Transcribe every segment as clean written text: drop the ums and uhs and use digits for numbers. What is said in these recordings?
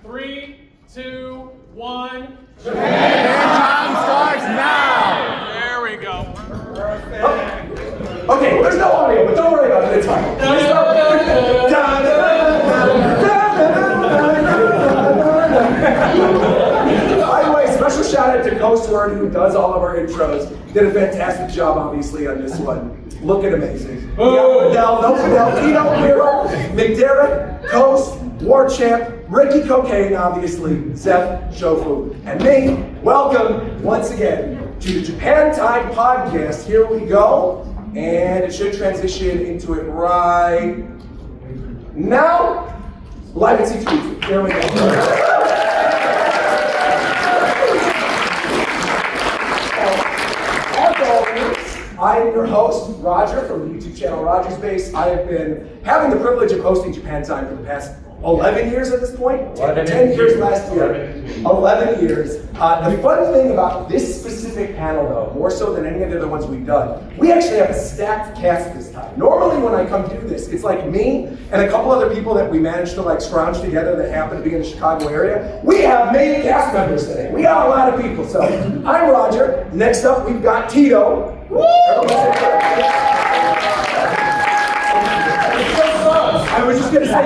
3, 2, 1. Japan time starts now! There we go. Okay, well, there's no audio, but don't worry about it, it's fine. By the way, special shout out to Coastword, who does all of our intros. Did a fantastic job, obviously, on this one. Looking amazing. We got Fidel, no Fidel, Tito, Miro, McDerrick, Coast, War Champ, Ricky Cocaine, obviously, Zeph, Shofu, and me. Welcome once again to the Japan Time Podcast. Here we go, and it should transition into it right now. Live at C2E2. Here we go. I am your host, Roger, from the YouTube channel RogersBase. I have been having the privilege of hosting Japan Time for the past 11 years at this point. 10 years last year. 11 years. The fun thing about this specific panel, though, more so than any of the other ones we've done, we actually have a stacked cast this time. Normally when I come do this, it's like me and a couple other people that we managed to scrounge together that happen to be in the Chicago area. We have main cast members today. We got a lot of people. So I'm Roger. Next up, we've got Tito. Woo! I was just going to say,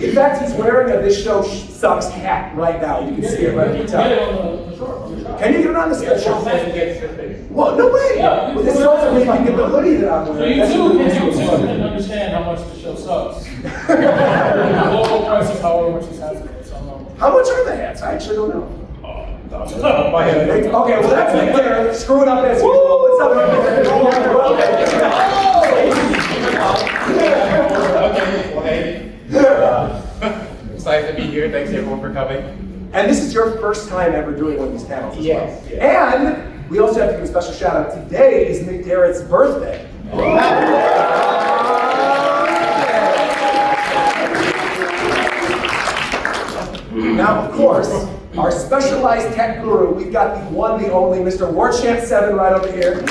in fact, he's wearing a This Show Sucks hat right now. You can see it right at the top. Can you get it on the schedule? Well, no way. Yeah, this is also where you can get the hoodie that I'm So wearing. you too can understand how much the show sucks. Local prices, however much this has to be. How much are the hats? I actually don't know. Okay, Okay, well that's Nick there, screwing up as usual. What's up, Nick? Excited to be here. Thanks everyone for coming. And this is your first time ever doing one of these panels as well. Yes. And we also have to give a special shout out. Today is Nick Darrett's birthday. Now, of course, our specialized tech guru, we've got the one, the only, Mr. War Champ 7 right over here.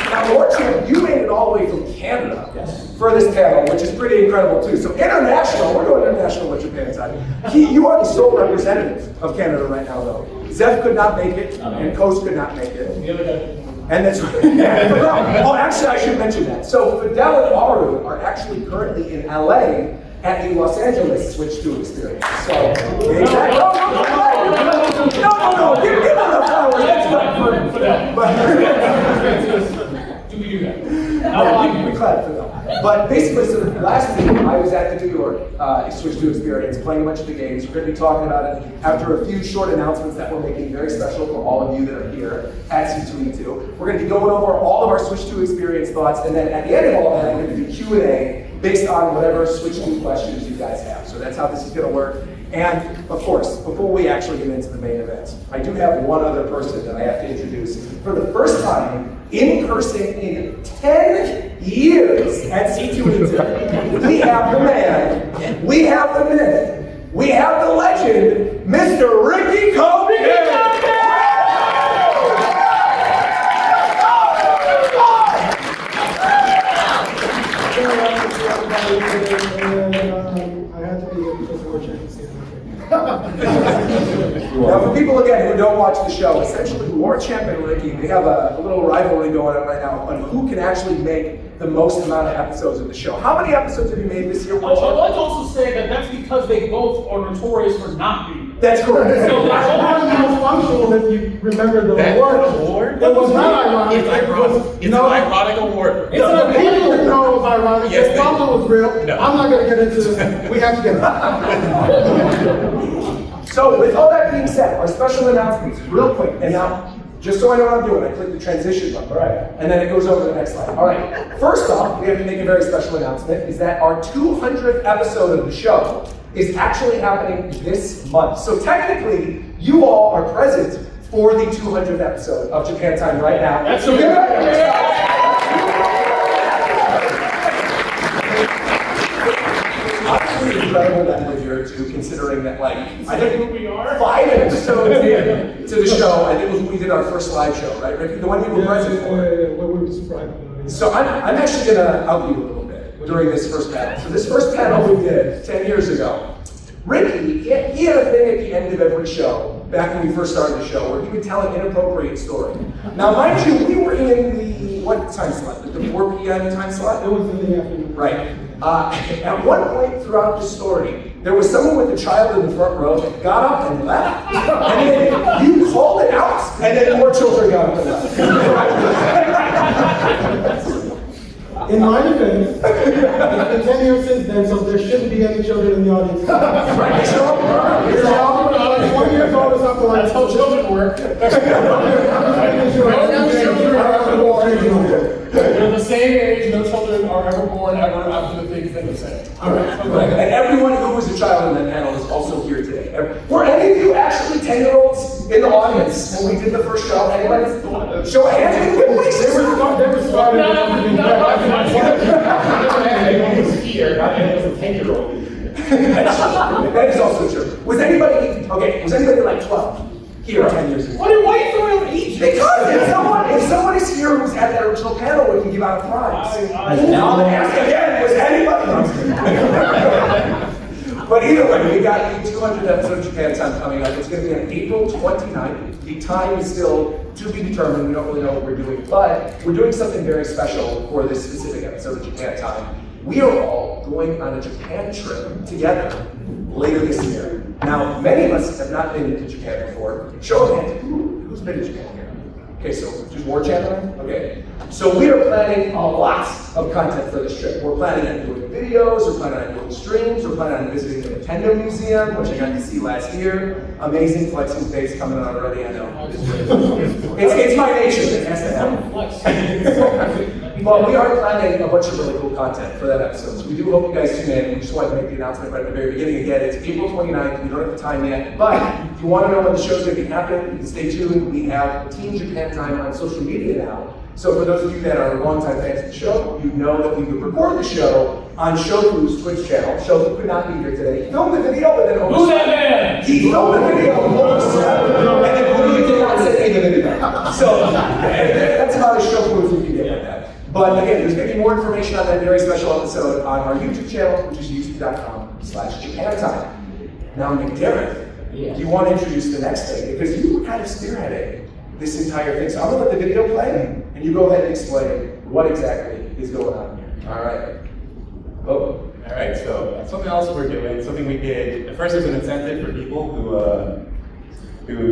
Now, War Champ, you made it all the way from Canada for this panel, which is pretty incredible too. So international, we're going international with Japan Time. You are the sole representative of Canada right now, though. Zeph could not make it, and Coast could not make it. And that's oh, actually, I should mention that. So Fidel and Aru are actually currently in LA at the Los Angeles Switch 2 experience. So, exactly. No, give them the flowers. That's not do we do that? we clapped for them. But basically, so last week I was at the New York Switch 2 experience, playing a bunch of the games. We're going to be talking about it after a few short announcements that we're making very special for all of you that are here at C2E2. We're going to be going over all of our Switch 2 experience thoughts, and then at the end of all that, we're going to do Q&A based on whatever Switch 2 questions you guys have. So that's how this is going to work. And of course, before we actually get into the main event, I do have one other person that I have to introduce. For the first time in person in 10 years at C2E2, we have the man, we have the myth, we have the legend, Mr. Ricky Cocaine! I had to be here because of War Champ. Now, for people again who don't watch the show, essentially War Champ and Ricky, they have a little rivalry going on right now on who can actually make the most amount of episodes of the show. How many episodes have you made this year, War I'd Champ? like to also say that that's because they both are notorious for not being. That's correct. So It's not functional if you remember the That award. It was not ironic. It's ironic. It's an ironic award. It's an people that know it was ironic. Yes, The they problem was real. No. I'm not going to get into this. We have to get it. So, with all that being said, our special announcements, real quick, and now, just so I know what I'm doing, I click the transition button, all right, and then it goes over to the next slide. All right, first off, we have to make a very special announcement, is that our 200th episode of the show is actually happening this month. So technically, you all are present for the 200th episode of Japan Time right now. That's so so give it up. Obviously, incredible that we're here too, considering that, I think we are? 5 episodes in to the show, I think it was when we did our first live show, right, Ricky? The one you were present for. We were super hyped. So I'm actually gonna out you a little bit. during this first panel. So this first panel we did 10 years ago. Ricky, he had a thing at the end of every show, back when we first started the show, where he would tell an inappropriate story. Now, mind you, we were in the, what time slot? The 4 p.m. time slot? It was in the afternoon. Right. At one point throughout the story, there was someone with a child in the front row that got up and left. And then you called it out, and then more children got up and left. In my defense, it's been 10 years since then, so there shouldn't be any children in the audience. Right. So, 20 years old is not the That's how children work. They're the same age, no children are ever born ever after the things that you say. all right. And everyone who was a child in that panel is also here today. Were any of you actually 10-year-olds in the audience when we did the first show? Anybody? Show of hands. They were started. Everyone was here, not everyone was a 10-year-old. That is also true. Was anybody like 12 here 10 years ago? Why are you throwing age? Because if someone is here who's at that original panel, we can give out a prize. Now I'm ask again, was anybody? But either way, we got the 200th episode of Japan Time coming up. It's going to be on April 29th. The time is still to be determined. We don't really know what we're doing, but we're doing something very special for this specific episode of Japan Time. We are all going on a Japan trip together later this year. Now, many of us have not been to Japan before. Show of hands, who's been to Japan here? Okay, so just War Champion? Okay. So we are planning a lot of content for this trip. We're planning on doing videos, we're planning on doing streams, we're planning on visiting the Nintendo Museum, which I got to see last year. Amazing flexing space coming on already, I know. It's my nature, it has to happen. But we are planning a bunch of really cool content for that episode. So we do hope you guys tune in. We just wanted to make the announcement right at the very beginning. Again, it's April 29th. We don't have the time yet. But if you want to know when the show's going to be happening, you can stay tuned. We have Team Japan Time on social media now. So for those of you that are longtime fans of the show, you know that we would record the show on Shofu's Twitch channel. Shofu could not be here today. He filmed the video, but then Who's that man? he filmed the video, and then he did not say any of the video. So that's about as Shofu as we can get with that. But again, there's going to be more information on that very special episode on our YouTube channel, which is youtube.com/JapanTime. Now, McDermott, do you want to introduce the next thing? Because you were kind of spearheading this entire thing. So I'm going to let the video play, and you go ahead and explain what exactly is going on here. All right. Oh. All right, so something else we're doing, something we did, at first it was an incentive for people who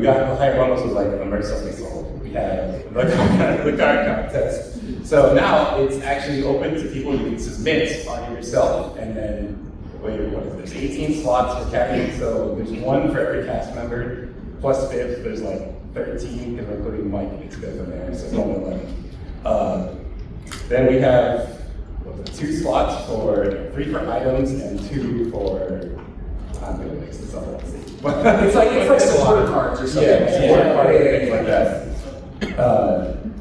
got the higher bundles was like immersively sold. We had the card contest. So now it's actually open to people. You can submit on yourself, and then what is this? 18 slots for capping. So there's one for every cast member, plus fifth. There's like 13 because we're including Mike and fifth in there, so it's only 11. Then we have 2 slots for 3 for items and 2 for. I'm gonna mix this up. Let's see. It's like supporter cards or something. Yeah, things like that.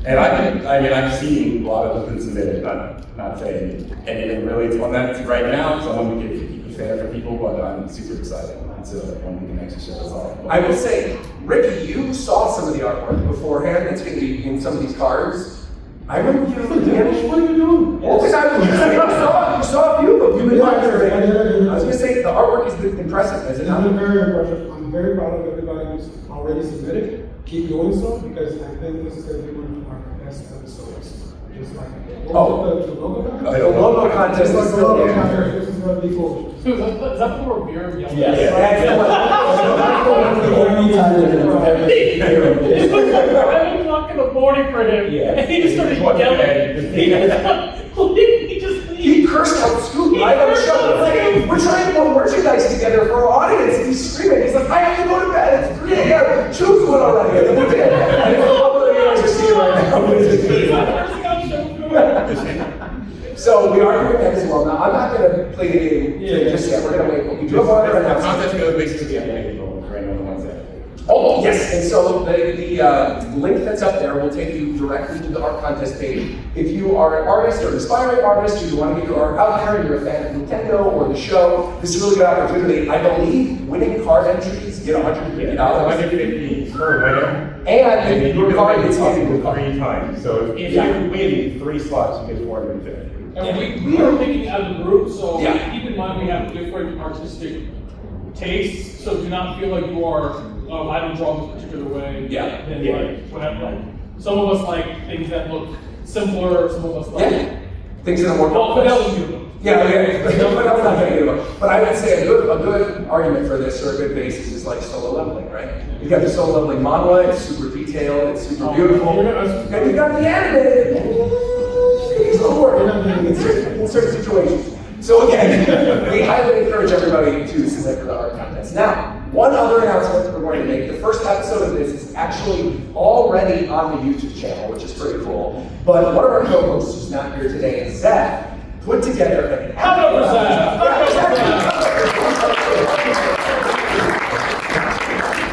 And I've seen a lot of them submitted, not saying anything really on that right now, so I want to keep it fair for people, but I'm super excited to when we can actually show this off. I will say, Ricky, you saw some of the artwork beforehand that's going to be in some of these cards. I remember you. What are you doing? Well, because I was you saw a few of them. You've been watching everything. I was going to say, the artwork is impressive, is it It's not? been very impressive. I'm very proud of everybody who's already submitted. Keep doing so, because I think this is going to be one of our best episodes. Just like the logo contest. The logo contest Just like is the still logo there. contest, this is going to be cool. Dude, is that for beer? That's the one. I was walking the morning for him, and he just started yelling. He cursed out Scoop live on the show. Like, we're trying to put merchandise together for our audience, and he's screaming. He's like, I have to go to bed. It's 3 a.m. Choose one already. And then we're dead. And it's a couple of you guys are seeing right now. So we are doing that as well. Now, I'm not going to play the game just yet. We're going to wait. But we do have other The announcements. contest goes basically on April for anyone who wants it. Oh, yes, and so the link that's up there will take you directly to the art contest page. If you are an artist or an aspiring artist, or you want to get your art out there, and you're a fan of Nintendo or the show, this is a really good opportunity. I believe winning card entries get $150. $150 per winner. And you your can card win gets up handed to with 3 times. So if you win 3 slots, you get $450. And we are thinking as a group, so Yeah. keep in mind we have different artistic tastes, so do not feel like you are, oh, I don't draw this particular way. Yeah. Then Yeah. like, whatever, like, some of us like things that look simpler, some of us like. Yeah. Things that are more Well, complex. Fidel's beautiful. Yeah, but I'm not gonna get about. But I would say a good argument for this, or a good basis, is like solo leveling, right? You got the solo leveling manga, it's super detailed, it's super beautiful, and you got the animated. It's a little work in certain situations. So again, we highly encourage everybody to submit for the art contest. Now, one other announcement we're going to make. The first episode of this is actually already on the YouTube channel, which is pretty cool. But one of our co-hosts who's not here today, Zach, put together an Clap it up for Zach.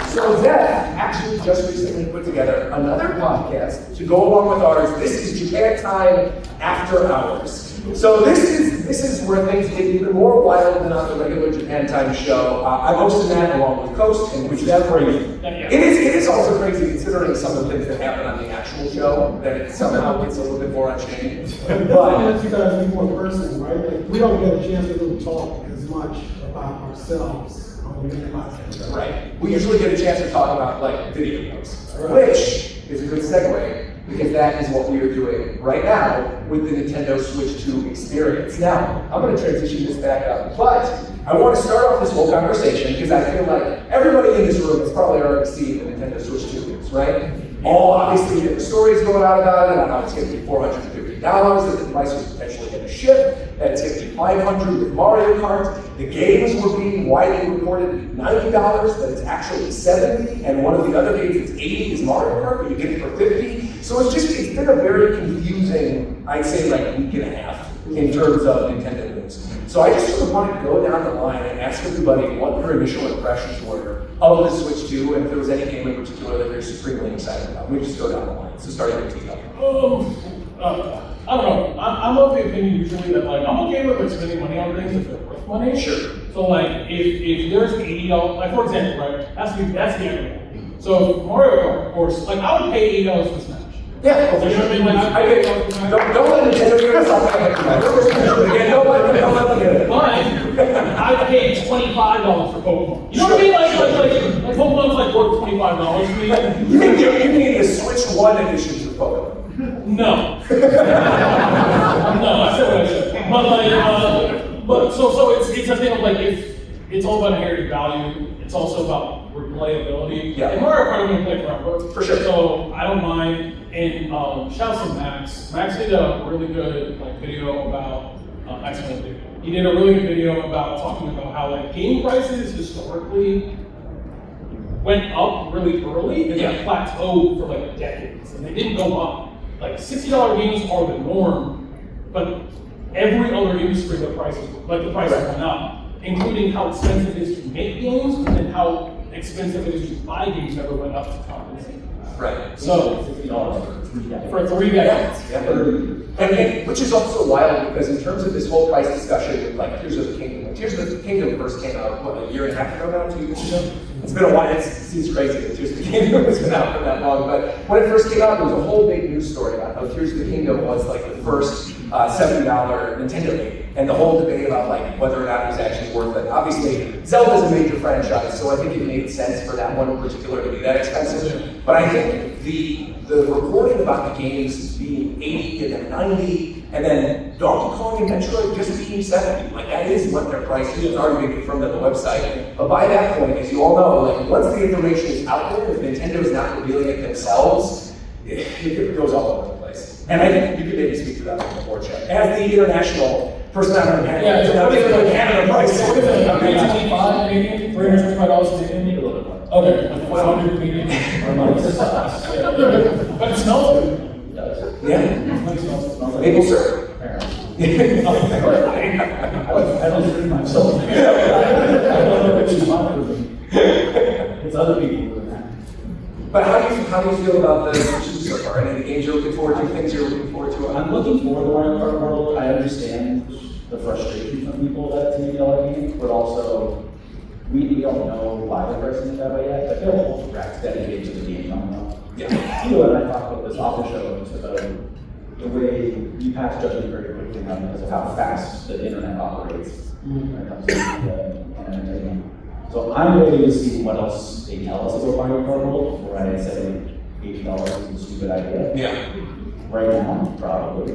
So Zach actually just recently put together another podcast to go along with ours. This is Japan Time After Hours. So this is where things get even more wild than on the regular Japan Time show. I'm hosting that along with Coast, and which is crazy. It is also crazy considering some of the things that happen on the actual show, that it somehow gets a little bit more unchained. But But you guys be one person, right? Like, we don't get a chance to really talk as much about ourselves on the main podcast. right, we usually get a chance to talk about like video games, which is a good segue because that is what we are doing right now with the Nintendo Switch 2 experience. Now, I'm going to transition this back up, but I want to start off this whole conversation because I feel like everybody in this room has probably already seen the Nintendo Switch 2 news, right? All obviously different stories going out about it, on how it's going to be $450, that the device was potentially going to ship, that it's going to be $500 with Mario Kart. The games were being widely reported at $90, but it's actually $70, and one of the other games that's $80 is Mario Kart, but you get it for $50. So it's been a very confusing, I'd say like week and a half in terms of Nintendo news. So I just sort of wanted to go down the line and ask everybody what their initial impressions were of the Switch 2, and if there was any game in particular that they're supremely excited about. We just go down the line. So starting with Tito. I don't know. I'm of the opinion usually that like I'm okay with like spending money on things if they're worth money. Sure. So like if there's $80, like for example, right? That's the angle. So Mario Kart, of course, like I would pay $80 for Smash. Yeah, You know what I mean? Like don't let Nintendo get us off that. Again, don't let them get it. But I paid $25 for Pokemon. You know what I mean? Like Pokemon's like worth $25 to me. You mean the Switch 1 editions of Pokemon? No. No, I said what I said. But like, but so it's a thing of like if it's all about inherited value, it's also about replayability. Yeah. And Mario Kart I'm gonna play forever. For sure. So I don't mind. And shouts to Max. Max did a really good like video about he did a really good video about talking about how like game prices historically went up really early and then plateaued for like decades, and they didn't go up. Like $60 games are the norm, but every other industry the prices went up, including how expensive it is to make games and then how expensive it is to buy games never went up to compensate. Right. So $60 for 3 decades. Yeah. And which is also wild because in terms of this whole price discussion with like Tears of the Kingdom, Tears of the Kingdom first came out, what, a year and a half ago now, 2 years ago? It's been a while, it seems crazy that Tears of the Kingdom has been out for that long, but when it first came out, there was a whole big news story about how Tears of the Kingdom was like the first $70 Nintendo game, and the whole debate about like whether or not it was actually worth it. Obviously, Zelda's a major franchise, so I think it made sense for that one in particular to be that expensive, but I think the reporting about the games being 80 and then 90, and then Donkey Kong and Metroid just being 70. Like that is what their price is. It's already been confirmed on the website. But by that point, as you all know, like once the information is out there, if Nintendo's not revealing it themselves, it goes all over the place. And I think you could maybe speak to that on the board chat. As the international person out of Canada, Yeah, it's not Canada price. What is it? $325 Canadian? $325 Canadian? Okay, 100 Canadian. But it smells good. Yeah. Maple syrup. I don't drink myself. I don't know if it's mine. It's other people doing that. But how do you feel about the Switch so far? Any of the games you're looking forward to? Things you're looking forward to? I'm looking forward to Mario Kart World. I understand the frustration from people that it's an $80 game, but also we don't know why they're pricing it that way yet. I feel like whole track's dedicated to the game coming up. Yeah. You and I talked about this off the show just about the way you pass judgment very quickly on because of how fast the internet operates when it comes to entertainment. So I'm waiting to see what else they tell us about Mario Kart World before I say $80 is a stupid idea. Yeah. Right now, probably.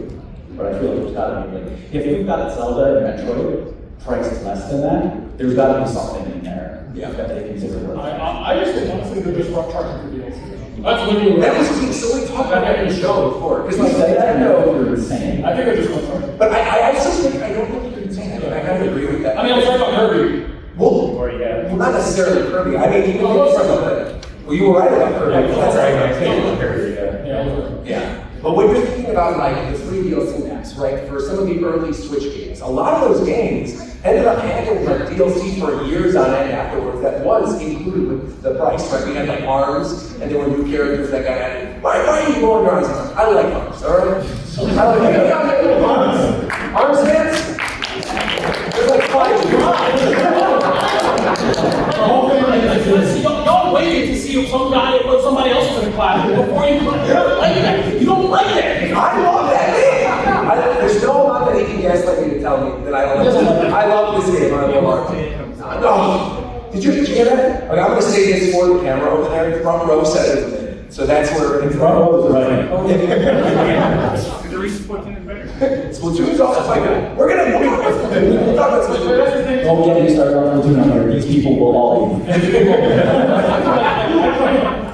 But I feel like there's gotta be, like, if we've got Zelda and Metroid priced less than that, there's gotta be something in there that they consider worth. I just think honestly they're just rough charging for DLC. That's literally what That was so we talked about that in the show before. Because like Nintendo, you're insane. I think they're just rough charging. but I still think I don't think you're insane. I kind of agree with that. I mean, I'm sorry about Kirby. Well, not necessarily Kirby. I mean, even well, you were right about Kirby. That's right. I think Kirby, yeah. Yeah, I was Yeah. But when you're thinking about like the free DLC packs, right, for some of the early Switch games, a lot of those games ended up having like DLC for years on end afterwards that was included with the price, right? We had like ARMS, and there were new characters that got added. Why are you rolling your eyes? I like ARMS, alright? I like ARMS. ARMS fans? There's like 5 The whole family is this. Y'all waited to see if somebody else was in the class before you play. You don't play that. You don't play that. I love that game. There's no amount that he can gaslight me to tell me that I don't like it. I love this game. I love it. Oh, did you hear that? Okay, I'm going to say this for the camera over there. Front row said it was a minute. So that's where it's Front row is right. Splatoon's also like that. We're going to talk about Splatoon. Don't get me started on Splatoon on there. These people will all eat.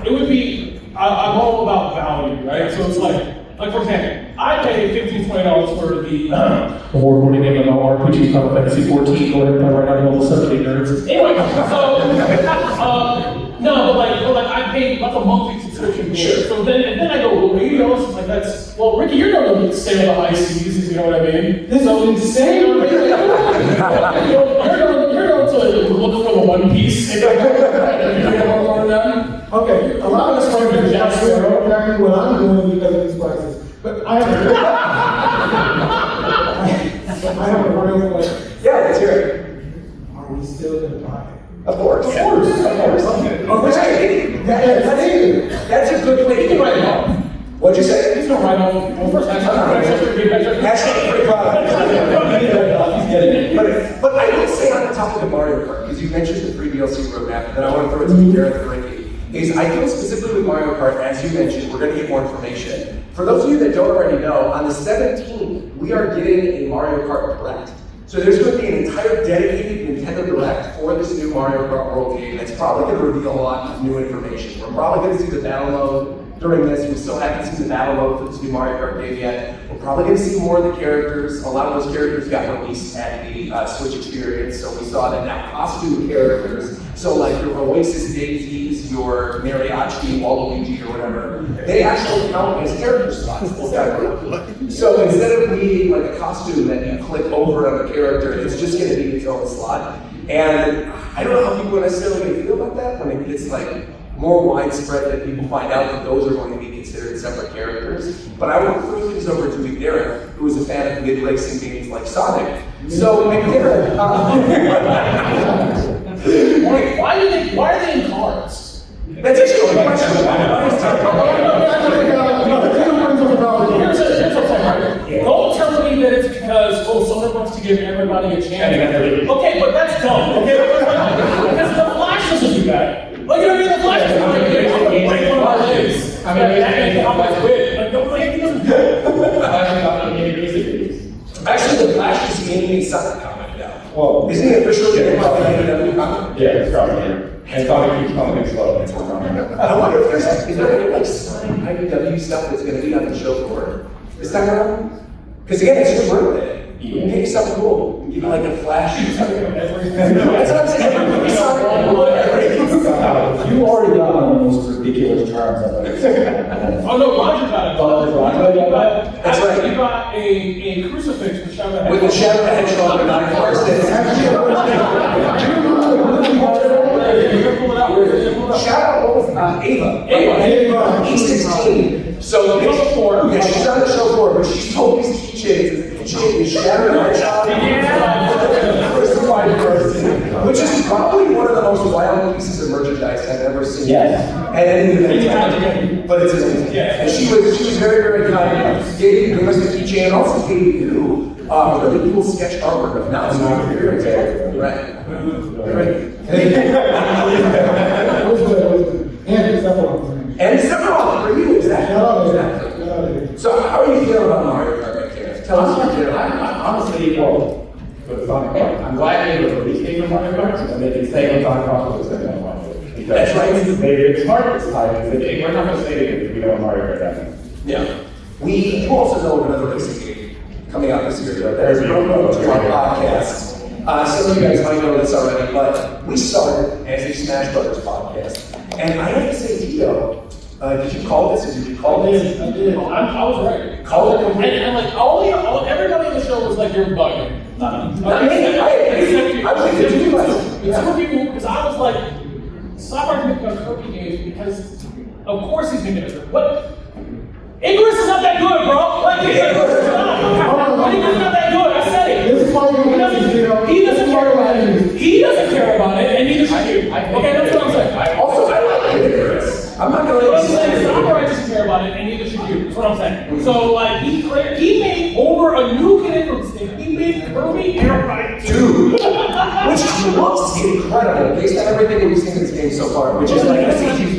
It would be, I'm all about value, right? So it's like for example, I paid $15, $20 for the award-winning MMORPG Final Fantasy 14. Go ahead and play right now, level 78 nerds. Anyway, so, no, but like I paid like a monthly subscription. Sure. So then I go, well, $80, like that's, well, Ricky, you're not going to stay on the high seas, you know what I mean? This is insane. You're going to look for the One Piece. Okay, a lot of us are going to just exactly what I'm doing because of these prices. But I have a real question. Yeah, let's hear it. Are we still going to buy it? Of course. Of course. That's a good way to get right now. What'd you say? He's no right on. Well, first, Hashtag free product. But I will say on the topic of Mario Kart, because you mentioned the free DLC roadmap, and I want to throw it to Gareth and Ricky, is I feel specifically with Mario Kart, as you mentioned, we're going to get more information. For those of you that don't already know, on the 17th, we are getting a Mario Kart Direct. So there's going to be an entire dedicated Nintendo Direct for this new Mario Kart World game that's probably going to reveal a lot of new information. We're probably going to see the battle mode during this. We still haven't seen the battle mode for this new Mario Kart game yet. We're probably going to see more of the characters. A lot of those characters got released at the Switch experience, so we saw that now costume characters. So like your Oasis Daisies, your Mariachi, Waluigi, or whatever, they actually count as character slots this time around. So instead of needing like a costume that you click over on the character, it's just going to be its own slot. And I don't know how people are necessarily going to feel about that when it gets like more widespread that people find out that those are going to be considered separate characters. But I want to throw things over to McDarrett, who is a fan of mid-racing games like Sonic. So McDarrett, why are they in cars? that's actually a question. Here's what's right. Don't tell me that it's because, someone wants to give everybody a chance. Okay, but that's dumb. Okay, because the Flash doesn't do that. Like, you know what I mean? The Flash doesn't do that. I mean, that how much win. Like, nobody doesn't do it. Actually, the Flash is in a Sonic comic now. Well, Isn't he officially in the comic? yeah, it's probably. And Sonic keeps coming slow. I wonder if is there any like Sonic IDW stuff that's going to be on the show floor this time around? Because again, it's your birthday. You can get something cool. Give you like a Flash or something. That's what I'm saying. Sonic. You already got one of the most ridiculous charms I've ever seen. Oh no, Roger got it. That's right. You got a crucifix with Shadow the With the Shadow the Hedgehog and I Shadow, what was Ava? Ava. E16. So yeah, she's on the show floor, but she's told these keychains. Is Shadow the Hedgehog crucified person, which is probably one of the most wild pieces of merchandise I've ever seen. Yes. And but it's amazing. Yeah. And she was very, very kind. Gave us the keychain and also gave you really cool sketch artwork of now. So right. And Sephiroth. And Sephiroth for you, exactly. Exactly. So how are you feeling about Mario Kart right there? Tell us what you're feeling. Honestly, well, for the Sonic Kart, I'm glad they were releasing the Mario Kart, and they can say when Sonic Kart was going to Mario. That's right. It's hard this time, because we're not going to say it if we don't Mario Kart happen. Yeah. You also know of another racing game coming out this year. There's a promo to our podcast. Some of you guys might know this already, but we started as a Smash Brothers podcast. And I have to say, Tito, did you call this or did you call this? I did. I was right. Call it complete. And like everybody in the show was like, you're bugging. Not me. I think it's too Except for people, because I was like, Sidebar's making a Kirby game because, of course, he's making it. What? Ingress is not that good, bro. Like, Ingress is not that good. I said it. This is why you He doesn't care about it. He doesn't care about it, and neither should you. Okay, that's what I'm saying. Also, I like Ingress. I'm not going to let you say Sidebar doesn't care about it, and neither should you. That's what I'm saying. So, like, he made over a new Ingress thing. He made Kirby Air Ride 2. Which looks incredible based on everything we've seen in this game so far, which is like a CG.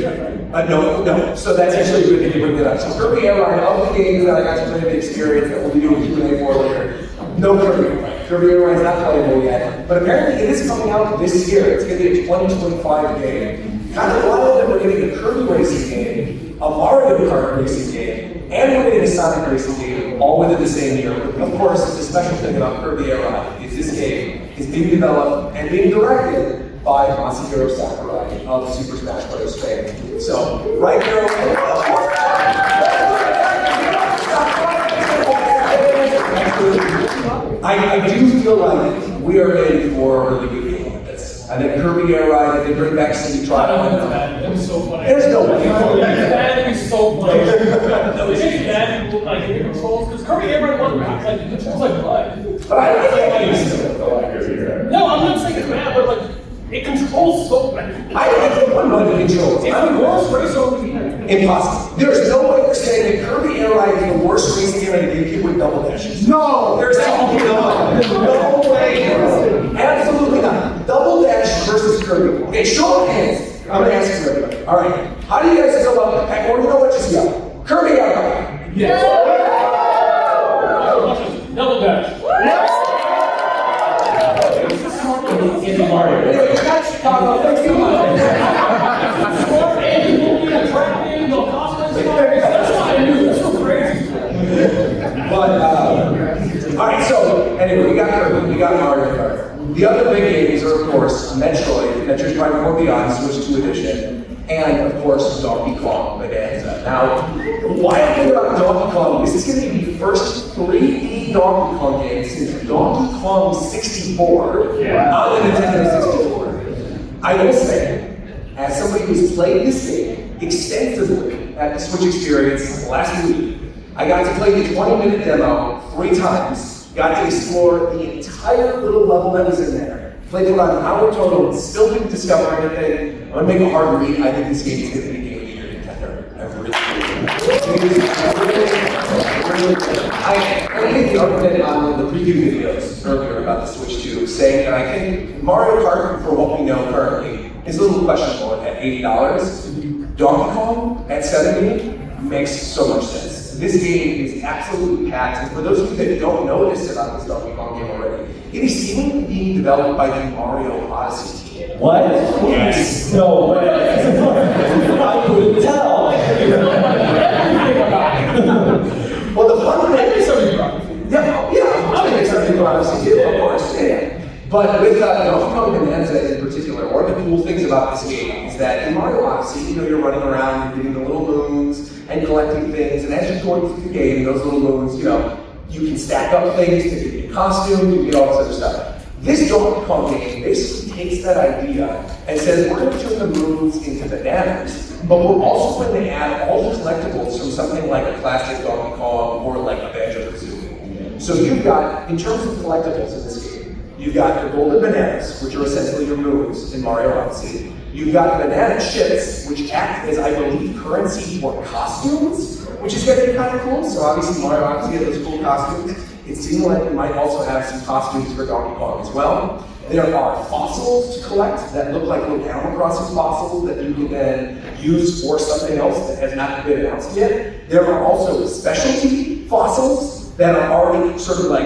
No. So that's actually good that you bring that up. So Kirby Air Ride, all the games that I got to play the experience that we'll be doing Q&A for later. No Kirby Air Ride. Kirby Air Ride is not playable yet, but apparently it is coming out this year. It's going to be a 2025 game. Kind of wild that we're getting a Kirby racing game, a Mario Kart racing game, and we're getting a Sonic racing game all within the same year. Of course, the special thing about Kirby Air Ride is this game is being developed and being directed by Masahiro Sakurai of Super Smash Bros. Fame. So, right there, I do feel like we are ready for a really good game like this. I think Kirby Air Ride, they bring back C2E2. That was so funny. There's no way. That is so funny. It's bad, like, the controls, because Kirby Air Ride wasn't bad. Like, the controls like what? But I like No, I'm not saying it's bad, but like, it controls so bad. I think one of the controls. It's the worst race over here. Impossible. There's no way you're saying that Kirby Air Ride is the worst racing game in the GameCube with double dashes. No! There's absolutely no way. Absolutely not. Double dash versus Kirby. Okay, show of hands. I'm gonna ask you everybody. All right. How do you guys feel about that? Or you know what? Just yell. Kirby Air Ride. Yes. Double dash. In the Mario. Anyway, that's Chicago. Thanks so much. But, all right, so anyway, we got Kirby, we got Mario Kart. The other big games are, of course, Metroid, Metroid Prime 4 Beyond, Switch 2 Edition, and, of course, Donkey Kong Bonanza. Now, why I think about Donkey Kong, this is going to be the first 3D Donkey Kong game since Donkey Kong 64 on the Nintendo 64. I will say, as somebody who's played this game extensively at the Switch Experience last week, I got to play the 20-minute demo 3 times, got to explore the entire little level that was in there, played for about an hour total, still didn't discover anything. I'm gonna make a hard read. I think this game is gonna be a game of the year Nintendo. I really do. I made the argument on the preview videos earlier about the Switch 2, saying that I think Mario Kart, for what we know currently, is a little questionable at $80. Donkey Kong at $70 makes so much sense. This game is absolutely packed, and for those of you that don't know this about this Donkey Kong game already, it is seemingly being developed by the Mario Odyssey team. What? Yes. No way. I couldn't tell. Well, the fun thing is I'm going to make something for Odyssey too, of course. Yeah. But with Donkey Kong Bonanza in particular, one of the cool things about this game is that in Mario Odyssey, you're running around, you're getting the little moons and collecting things, and as you're going through the game, those little moons, you can stack up things to get your costume, you get all this other stuff. This Donkey Kong game basically takes that idea and says, we're going to turn the moons into bananas, but we're also going to add all the collectibles from something like a classic Donkey Kong or like a Banjo-Kazooie. So you've got, in terms of collectibles in this game, You've got the golden bananas, which are essentially your moves in Mario Odyssey. You've got banana chips, which act as, I believe, currency for costumes, which is gonna be kind of cool. So obviously Mario Odyssey has those cool costumes. It seemed like we might also have some costumes for Donkey Kong as well. There are fossils to collect that look like little Animal Crossing fossils that you can then use for something else that has not been announced yet. There are also specialty fossils that are already sort of like,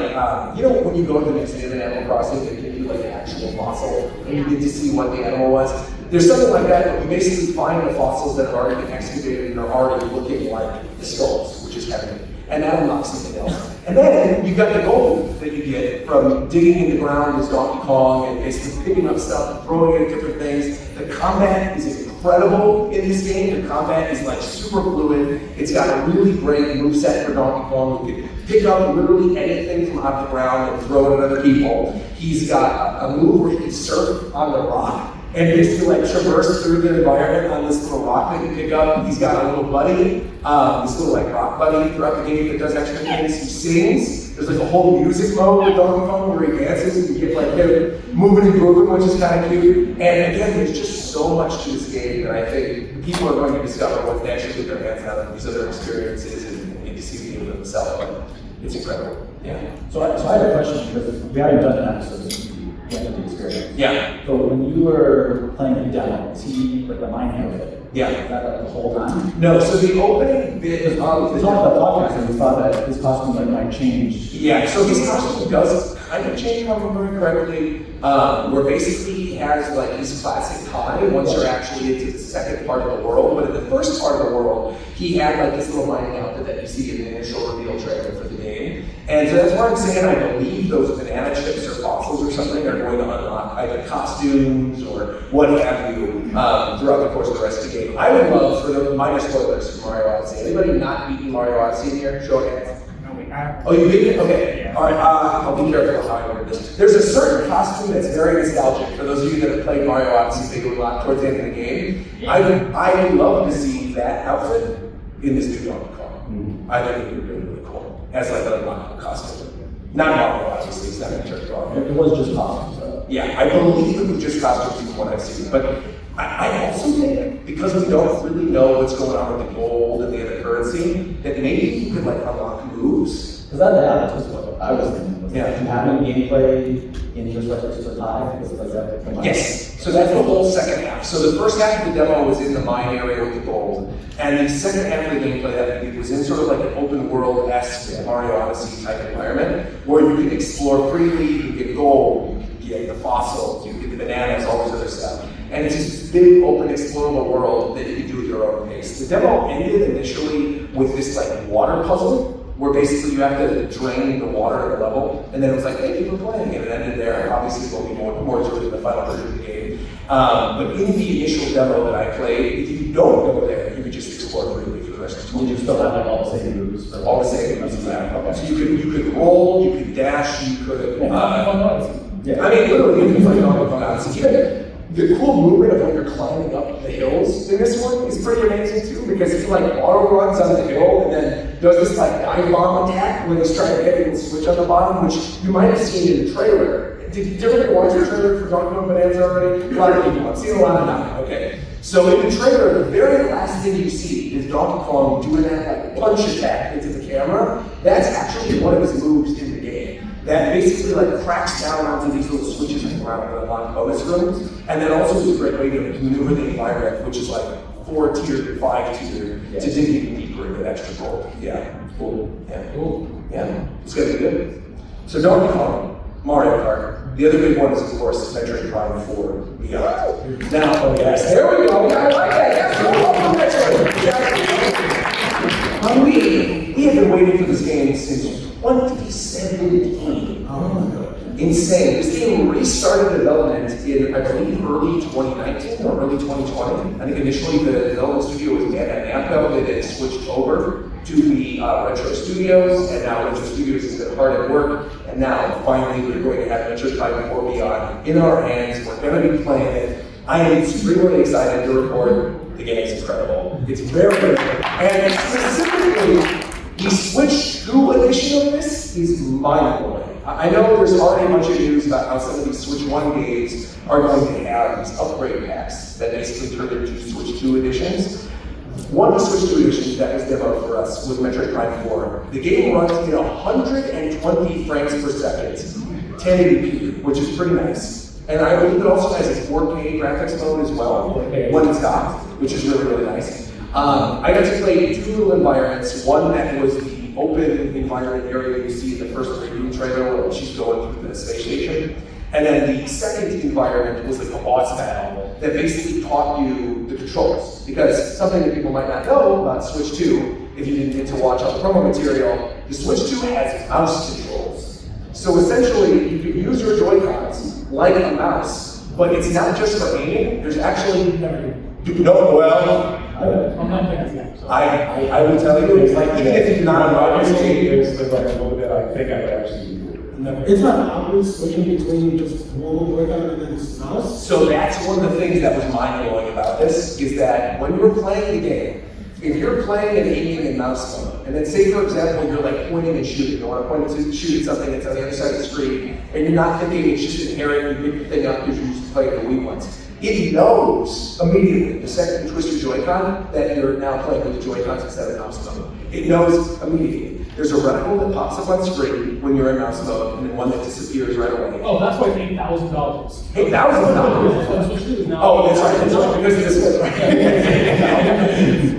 you know, when you go to the museum in Animal Crossing, they give you like an actual fossil and you get to see what the animal was. There's something like that, but you basically find the fossils that have already been excavated and are already looking like the skulls, which is heavy. And that unlocks something else. And then you've got the gold that you get from digging in the ground as Donkey Kong and basically picking up stuff and throwing it at different things. The combat is incredible in this game. The combat is like super fluid. It's got a really great moveset for Donkey Kong. You can pick up literally anything from off the ground and throw it at other people. He's got a move where he can surf on the rock and basically like traverse through the environment on this little rock that you pick up. He's got a little buddy, this little like rock buddy throughout the game that does extra things. He sings. There's like a whole music mode with Donkey Kong where he dances and you get like him moving and grooving, which is kind of cute. And again, there's just so much to this game that I think people are going to discover once they actually get their hands on these other experiences and get to see the game for themselves. But it's incredible. Yeah. So I have a question because we haven't done an episode since the end of the experience. Yeah. So when you were playing the demo, was he like the mind handler? Yeah. That like the whole time? No, so the opening bit Because of we the talked about podcast and we thought that his costume like might change. Yeah, so his costume does kind of change, if I'm remembering correctly, where basically he has like his classic tie once you're actually into the second part of the world. But in the first part of the world, he had like this little mining outfit that you see in the initial reveal trailer for the game. And so that's why I'm saying I believe those banana chips or fossils or something are going to unlock either costumes or what have you throughout the course of the rest of the game. I would love, for the minor spoilers for Mario Odyssey, anybody not beaten Mario Odyssey in here? Show of hands. Oh, you beat it? Okay. All right, I'll be careful how I word this. There's a certain costume that's very nostalgic for those of you that have played Mario Odyssey big a lot towards the end of the game. I would love to see that outfit in this new Donkey Kong. I think it would be really, really cool. As like a unlockable costume. Not Mario, obviously, it's not going to turn it off. It was just costumes. So. Yeah, I believe it was just costumes from what I've seen. But I also think, because we don't really know what's going on with the gold and the other currency, that maybe you could like unlock moves. Because that was what I was thinking. Was Yeah. having gameplay in just like a tie. Was like that. Yes, so that's the whole second half. So the first half of the demo was in the mine area with the gold, and the second half of the gameplay that we did was in sort of like an open world-esque Mario Odyssey type environment, where you can explore freely, you can get gold, you can get the fossils, you can get the bananas, all this other stuff. And it's this big, open, explorable world that you can do at your own pace. The demo ended initially with this like water puzzle, where basically you have to drain the water at a level, and then it was like, hey, people playing, and it ended there. Obviously, there'll be more to it in the final version of the game. But in the initial demo that I played, if you don't go there, you could just explore freely for the rest of the Did time. you still have like all the same moves? For All the same moves, yeah. So you could roll, you could dash, you could. Yeah. I mean, literally, you can play Donkey Kong Odyssey. Even the cool movement of when you're climbing up the hills in this one is pretty amazing too, because he like auto runs on the hill and then does this like dive bomb attack when he's trying to hit and switch on the bottom, which you might have seen in the trailer. Did everybody watch the trailer for Donkey Kong Bonanza already? A lot of people. I've seen a lot of them. Okay. So in the trailer, the very last thing you see is Donkey Kong doing that like punch attack into the camera. That's actually one of his moves in the game. That basically like cracks down onto these little switches in the ground that unlock bonus rooms, and then also is a great way to maneuver the environment, which is like 4-tiered, 5-tiered, to dig even deeper into extra gold. Yeah, cool. Yeah, cool. Yeah, it's gonna be good. So Donkey Kong, Mario Kart. The other big one is of course Metroid Prime 4 Beyond. Now, oh yes, there we go. I like that. Yes, we have been waiting for this game since 2017. Oh my God. Insane. This game restarted development in, I believe, early 2019 or early 2020. I think initially the development studio was at Namco, then it switched over to the Retro Studios, and now Retro Studios has been hard at work, and now finally we're going to have Metroid Prime 4 Beyond in our hands. We're going to be playing it. I am extremely excited to report the game is incredible. It's very good. And specifically, the Switch 2 edition of this this is mind-blowing. I know there's already a bunch of news about how some of these Switch 1 games are going to have these upgrade packs that basically turn into Switch 2 editions. One of the Switch 2 editions that was demoed for us was Metroid Prime 4. The game runs in 120 frames per second, 1080p, which is pretty nice. And I believe it also has a 4K graphics mode as well, when it's docked, which is really, really nice. I got to play 2 little environments. One that was the open environment area you see in the first preview trailer where she's going through the space station. And then the second environment was like a boss battle that basically taught you the controls. Because something that people might not know about Switch 2, if you didn't get to watch all the promo material, the Switch 2 has mouse controls. So essentially, you can use your Joy-Cons like a mouse, but it's not just for aiming. There's actually I'm not thinking that. So. I will tell you, it's like even if you're not on There's like a little bit I think I would actually do. It's not obvious switching between just normal Joy-Con and then just mouse. So that's one of the things that was mind-blowing about this, is that when you're playing the game, if you're playing and aiming in mouse mode, and then say for example you're like pointing and shooting, you want to point and shoot at something that's on the other side of the screen, and you're not thinking it's just inherent, you pick the thing up because you're used to playing the Wii ones. It knows immediately, the second you twist your Joy-Con, that you're now playing with the Joy-Cons instead of mouse mode. It knows immediately. There's a reticle that pops up on screen when you're in mouse mode, and then one that disappears right away. Oh, that's like $8,000. $8,000? Oh, that's right, because of this one.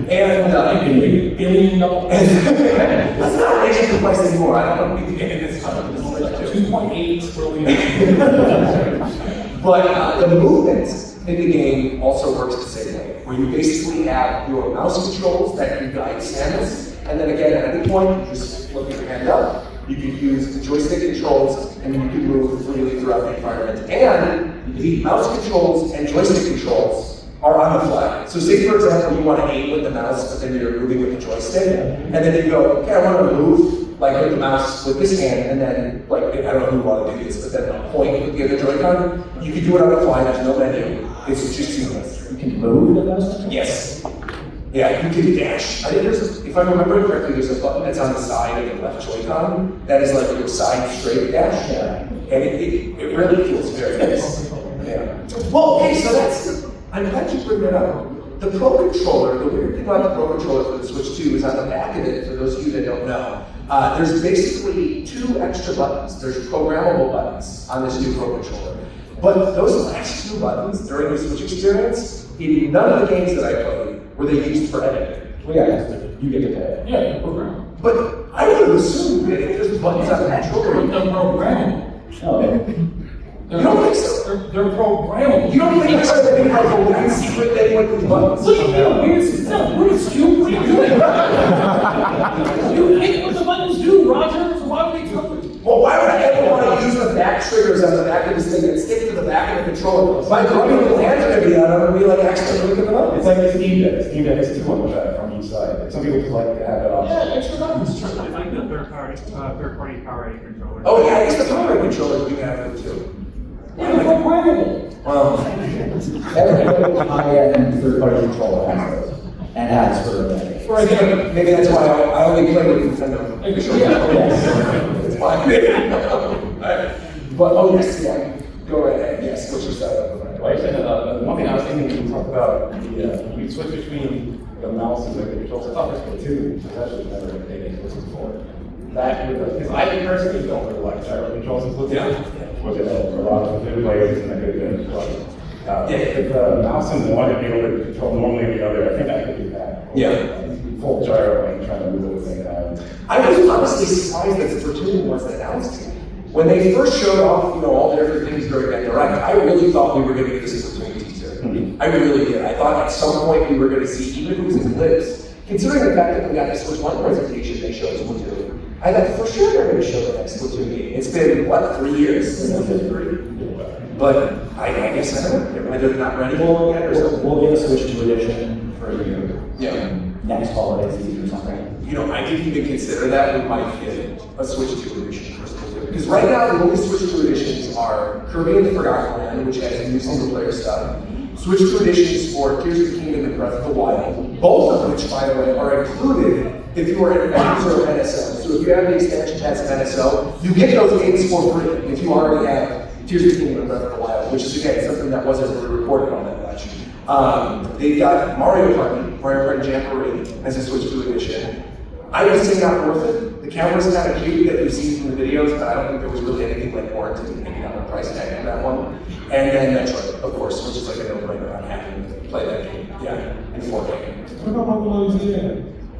And, $1 billion. Let's not raise the price anymore. I don't want to be getting this time. 2.8 trillion. But the movement in the game also works the same way, where you basically have your mouse controls that can guide Samus, and then again, at any point, you just flip your hand up. You can use the joystick controls, and you can move freely throughout the environment. And the mouse controls and joystick controls are on the fly. So say, for example, you want to aim with the mouse, but then you're moving with the joystick, and then you go, okay, I want to move, like with the mouse with this hand, and then, like, I don't know who want to do this, but then point with the other Joy-Con. You can do it on the fly, there's no menu. It's just seamless. You can move the mouse? Yes. Yeah, you can dash. I think there's, if I remember correctly, there's a button that's on the side of the left Joy-Con that is like your side straight dash. Yeah. And it really feels very nice. Yeah. Well, okay, so that's, I'm glad you bring that up. The Pro Controller, the weird thing about the Pro Controller for the Switch 2 is on the back of it, for those of you that don't know, there's basically 2 extra buttons. There's programmable buttons on this new Pro Controller. But those last 2 buttons during the Switch experience, in none of the games that I played were they used for editing. Well, yeah, you get to pay. Yeah, the program. But I would have assumed that if there's buttons on the controller, They're programmable. Oh, you don't think so? They're programmable. You don't think there's something like a weird secret thing with these buttons? What are you doing? It's not weird, Stu. What are you doing? You hate what the buttons do, Roger. So why would they tell you? Well, why would I ever want to use the back triggers on the back of this thing and stick to the back of the controller? My grubby little hands are going to be on them and be like accidentally looking them up. It's like the Steam Deck. Steam Deck is 2 on the back from each side. Some people just like to have that option. Yeah, extra buttons. It's like the third-party power rating controller. Oh yeah, I guess the power controllers do have them too. Yeah, they're programmable. Well, every high-end third-party controller has those, and has for I think maybe that's why I only play with Nintendo. That's fine. But oh yes, yeah. Go right ahead. Yes, what's your side? Like I said, one thing I was thinking when we talked about we switch between the mouse and the controls. I thought this one too, especially never taken this before. That because I personally don't really like gyro controls in Splatoon, which is a lot of good players and a good play. If the mouse and one to be able to control normally the other, I think I could do that. Yeah. Full gyro and trying to move the thing. I was honestly surprised that Splatoon was announced. When they first showed off, all the different things during that direct, I really thought we were going to get this Splatoon teaser. I really did. I thought at some point we were going to see, even if it was in clips, considering the fact that we got the Switch 1 presentation they showed Splatoon, I thought for sure they're going to show the next Splatoon game. It's been, what, 3 years since the 3? But I guess I don't know. They're not ready for it yet or something. We'll get a Switch 2 edition for a year. Yeah. Next holiday season or something. I didn't even consider that we might get a Switch 2 edition for Splatoon. Because right now, the only Switch 2 editions are Kirby and the Forgotten Land, which has new single-player stuff. Switch 2 editions for Tears of the Kingdom and Breath of the Wild, both of which, by the way, are included if you are a user of NSO. So if you have the expansion packs of NSO, you get those games for free if you already have Tears of the Kingdom and Breath of the Wild, which is again something that wasn't really reported on that much. They've got Mario Party Jamboree as a Switch 2 edition. I would say not worth it. The camera's kind of cute that you've seen from the videos, but I don't think there was really anything like warranted taking out the price tag on that one. And then Metroid, of course, which is like a no-brainer. I'm happy to play that game. Yeah, in 4K. What about Pokemon ZA?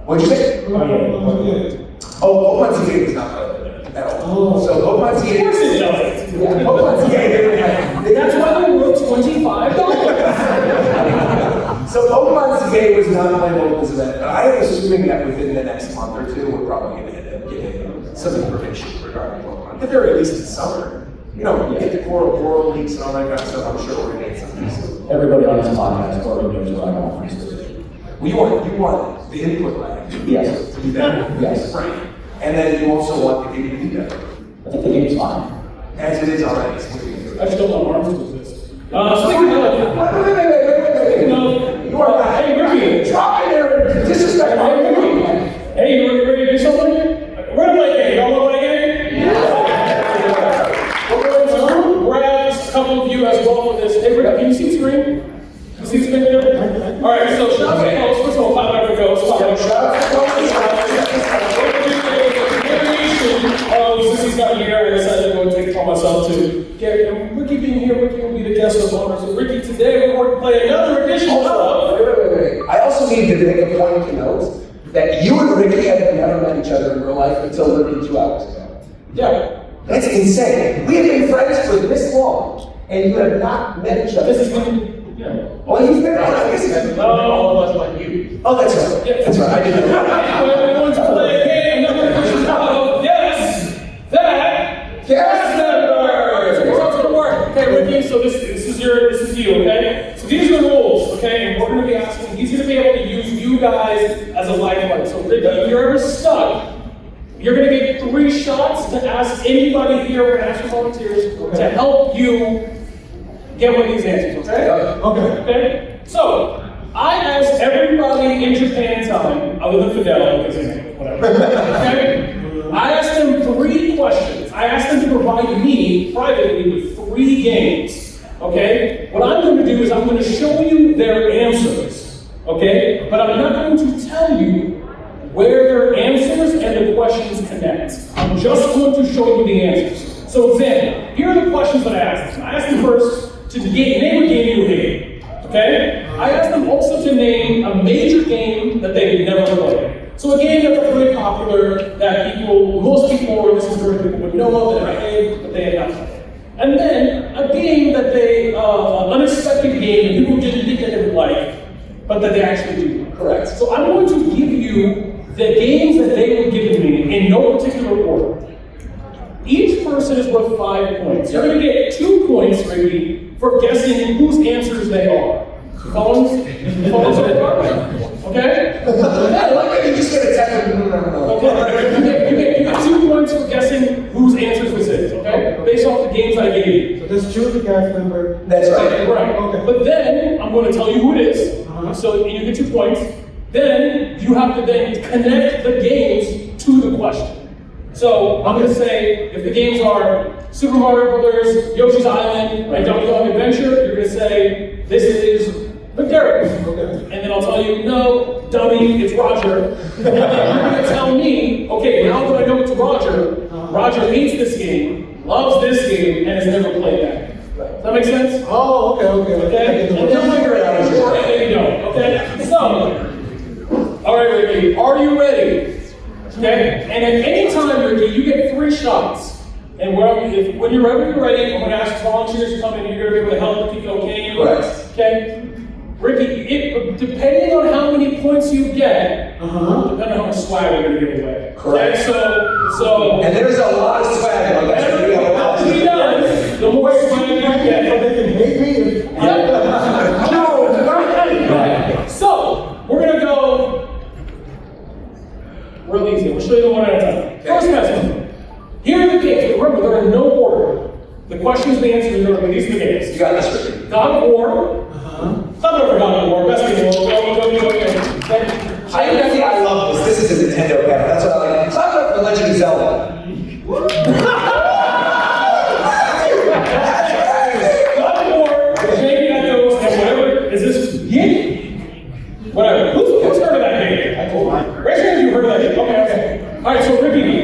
What'd you say? What about Pokemon ZA? Oh, Pokemon ZA was not playable at all. So Pokemon ZA. Of course it does. Yeah, Pokemon ZA. That's why they were $25. So Pokemon ZA was not playable because of that. But I am assuming that within the next month or two, we're probably going to end up getting some information regarding Pokemon. At the very least, in summer. You know, get the Coral leaks and all that kind of stuff. I'm sure we're going to get something soon. Everybody on this podcast already knows what I want from this. Well, you want the input lag. Yes. To be better. Yes. Right. And then you also want the game to be better. I think the game's fine. As it is already. I just don't want arms to exist. Speaking of, Wait. no, You are not. hey, Ricky. Drop in there and disrespect my Hey, you ready to do something? We're gonna play a game. Y'all wanna play a game? We're going to grab a couple of you as well for this. Hey, Rick, can you see the screen? You see the screen there? All right, so shout out to Ghost. First of all, clap out for Ghost. Since he's got here, I decided to go and take it upon myself to get Ricky being here. Ricky will be the guest of honor. So, Ricky, today we're going to play another edition of. Wait. I also need to make a point to note that you and Ricky have never met each other in real life until literally 2 hours ago. Yeah. That's insane. We have been friends for this long, and you have not met each other. This is been, yeah. Oh, he's been. I guess he's been. All of us like you. Oh, that's right. Yeah. That's right. I didn't know. We're going to play a game, another edition of Guess That Cast Members. Here's how it's going to work. Okay, Ricky, so this is you, okay? So these are the rules, okay? And we're going to be asking, he's going to be able to use you guys as a lifeline. So Ricky, if you're ever stuck, you're going to get 3 shots to ask anybody here, we're going to ask your volunteers, to help you get one of these answers, okay? Okay? So, I asked everybody in Japan time, other than Fidel, because whatever, okay? I asked them 3 questions. I asked them to provide me, privately, with 3 games, okay? What I'm going to do is I'm going to show you their answers, okay? But I'm not going to tell you where their answers and the questions connect. I'm just going to show you the answers. So example, here are the questions that I asked them. I asked them first to name a game you hate, okay? I asked them also to name a major game that they had never played. So a game that's really popular, that most people, or this is where people would know of, that I played, but they had not played. And then a game that they, unexpected game that people didn't think they would like, but that they actually do. Correct. So I'm going to give you the games that they were giving me in no particular order. Each person is worth 5 points. You're going to get 2 points, Ricky, for guessing whose answers they are. Phones okay? I like that you just get attacked with Okay. You get 2 points for guessing whose answers this is, okay? Based off the games I gave you. So just choose the cast member. That's right. Right. Okay. But then I'm going to tell you who it is. So you get 2 points. Then you have to then connect the games to the question. So I'm going to say if the games are Super Mario Brothers, Yoshi's Island, and Donkey Kong Adventure, you're going to say this is McDermott. Okay. And then I'll tell you, no, dummy, it's Roger. And then you're going to tell me, okay, now that I know it's Roger, Roger hates this game, loves this game, and has never played that game. Does that make sense? Oh, okay. Okay? And then figure it out. And then you don't. Okay? So, all right, Ricky, are you ready? Okay? And at any time, Ricky, you get 3 shots. And when you're ready, I'm going to ask volunteers to come in. You're going to be able to help keep it okay. Correct. Okay? Ricky, depending on how many points you get, depending on how much swag we're going to give away. Correct. Okay? So. And there's a lot of swag on that. As he does, the more swag you get. So they can hate me if So, we're going to go real easy. We'll show you them one at a time. First question. Here are the games. Remember, they're in no order. The questions, the answers, these are the games. You got this, Ricky. God of War. Thunder for God of War. Best game in the world. Go. I love this This is a Nintendo panel. That's what I like. Clap it up for Legend of Zelda. God of War, Jamie Echoes, and whatever. Is this game? Whatever. Who's heard of that game? Raise your hand if you heard of that game. Okay. All right, so Ricky,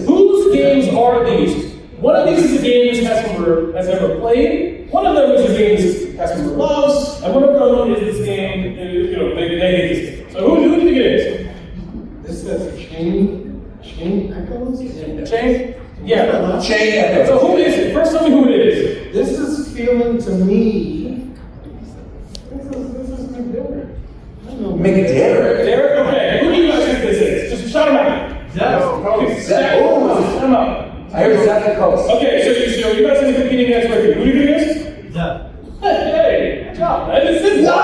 whose games are these? One of these is a game this customer has never played. One of them is a game this customer loves, and one of them is this game, they hate this game. So who do you think it is? This says chain echoes? Chain? Yeah. Chain Echoes. So who is it? First tell me who it is. This is feeling to me. This is McDermott. I don't know. McDermott. Derek? Okay. Who do you guys think this is? Just shout him out. Zach. Okay, Zach. Shout him out. I heard Zach Echoes. Okay, so you guys are competing against Ricky. Who do you think it is? Yeah. Hey, good job, man. This is Wow!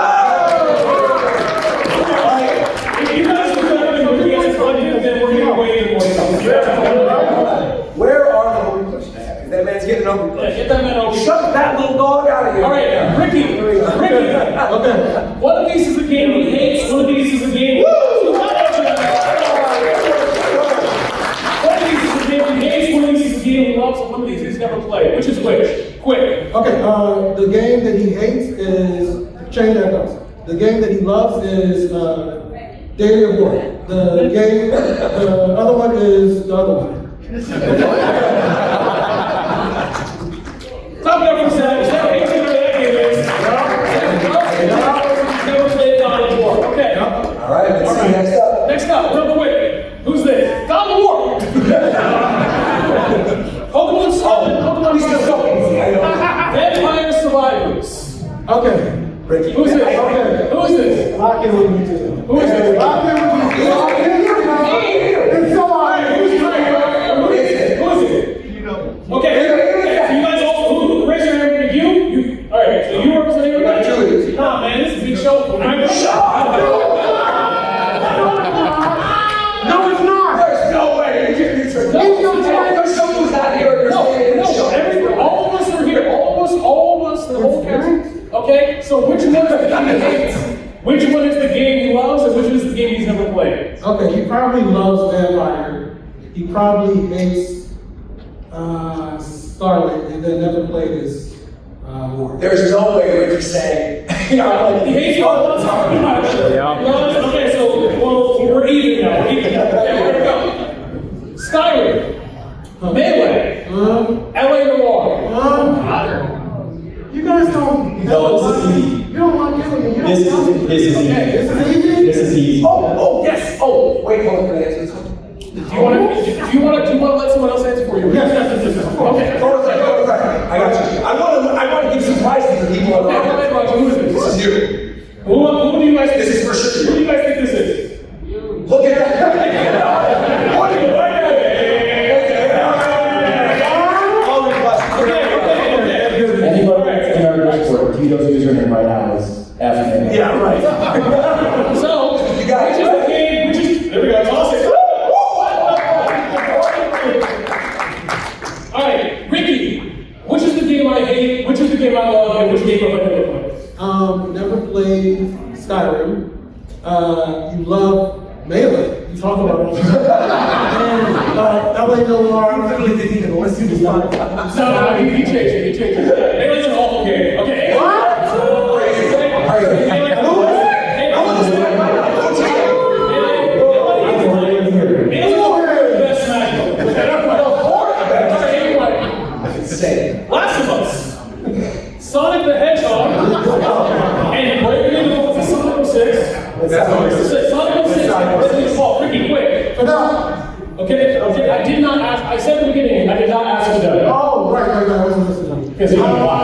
You guys are going to compete against Ricky, and then we're going to wait in more time. Where are the holy pushes? That man's getting over. Yeah, get that man over. Shut that little dog out of here. All right, Ricky. Okay. One of these is a game he hates. One of these is a game he loves. One of these is a game he hates. One of these is a game he loves. And one of these he's never played. Which is which? Quick. Okay, the game that he hates is Chain Echoes. The game that he loves is Daily of War. The other one is the other one. Stop there for a second. Zach hates whatever that game is. Never played God of War. Okay. All right, let's see next up. Next up, real quick. Who's this? God of War. Pokemon Sun. Pokemon He's still so easy, I know. Vampire Survivors. Okay. Ricky. Who's this? Okay. Who is this? Lock in with me too. Who is this? Lock in with me. It's so hard. Who is it? Okay. So you guys all raise your hand. You. All right. So you representing everybody? Nah, man. This is a big show. Shut up! No, it's not. There's no way. There's someone's not here. No, all of us are here. All of us, the whole cast. Okay, so which one is the game he hates? Which one is the game he loves, and which is the game he's never played? Okay, he probably loves Vampire. He probably hates Scarlet, and then never played his War. There's no way Ricky's saying. He hates all the time. Okay, so we're even now. Okay, where to go? Skyrim, Melee, LA Noir. You guys don't. No, this is easy. You don't want killing me. This is easy. This is easy. This is easy. Oh, yes. Oh, wait, hold on. Can I answer this one? Do you want to let someone else answer for you? Yes. Okay. Go to the right. I got you. I want to give some prizes to people on the Okay, audience. Roger, who is this? This is you. Who do you guys think? This is for sure. Who do you guys think this is? Look at that. What are you doing? All the questions. Okay. Anybody in our Discord, Tito's username right now is F-name. Yeah, right. So, You got it. there we go, toss it. All right, Ricky, which is the game I hate, which is the game I love, and which game have I never played? Never played Skyrim. You love Melee. You talk about it. And LA Noir. I really didn't even listen to No, he changed it. Melee's an awful game. Okay. What? Last of Us, Sonic the Hedgehog, and breaking into Sonic 06. Sonic 06, Resident Evil. Ricky, quick. Okay, I did not ask. I said at the beginning, I did not ask for that. Oh, right. I wasn't listening. Because you know why.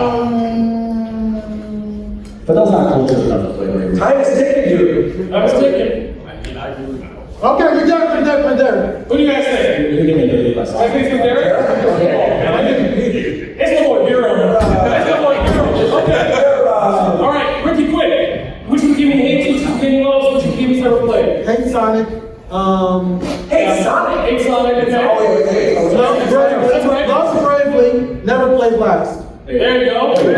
But that's not culture enough to play radio. Time is ticking, dude. I was thinking. Okay, we're done. Who do you guys think? You're giving me a daily lesson. I think it's Derek. It's the boy Hero. Okay. All right, Ricky, quick. Which one game he hates? Which one game he loves? Which one game he's never played? Hate Sonic. Hey, Sonic. Hate Sonic. Okay. Loves Bravely. Never played last. There you go, Ricky.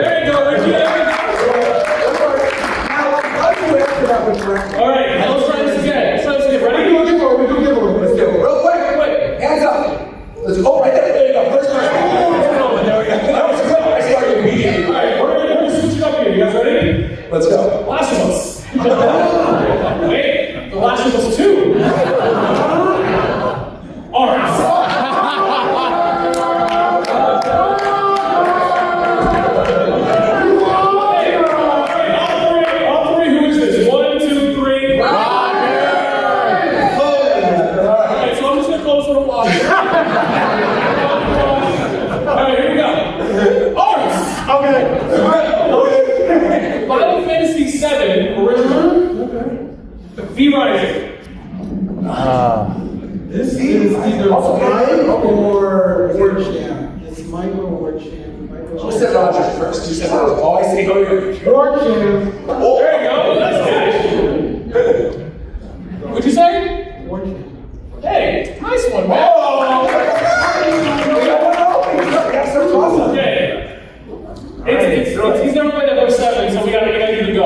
All right, now let's try this again. Ready? Let's go. Last of Us. Wait, The Last of Us 2. Arms. All three, who is this? 1, 2, 3. Alright, so I'm just gonna close for the water. Alright, here we go. Arms. Okay. Final Fantasy VII original. V-Rising. This is either Mike or Word Champ. It's Mike or Word Champ. Who said Rogers first? You said Rogers. Oh, I see. Go to Word Champ. There you go. That's cash. What'd you say? Word Champ. Hey, nice one, man. Okay. He's never played that 07, so we gotta get you to go.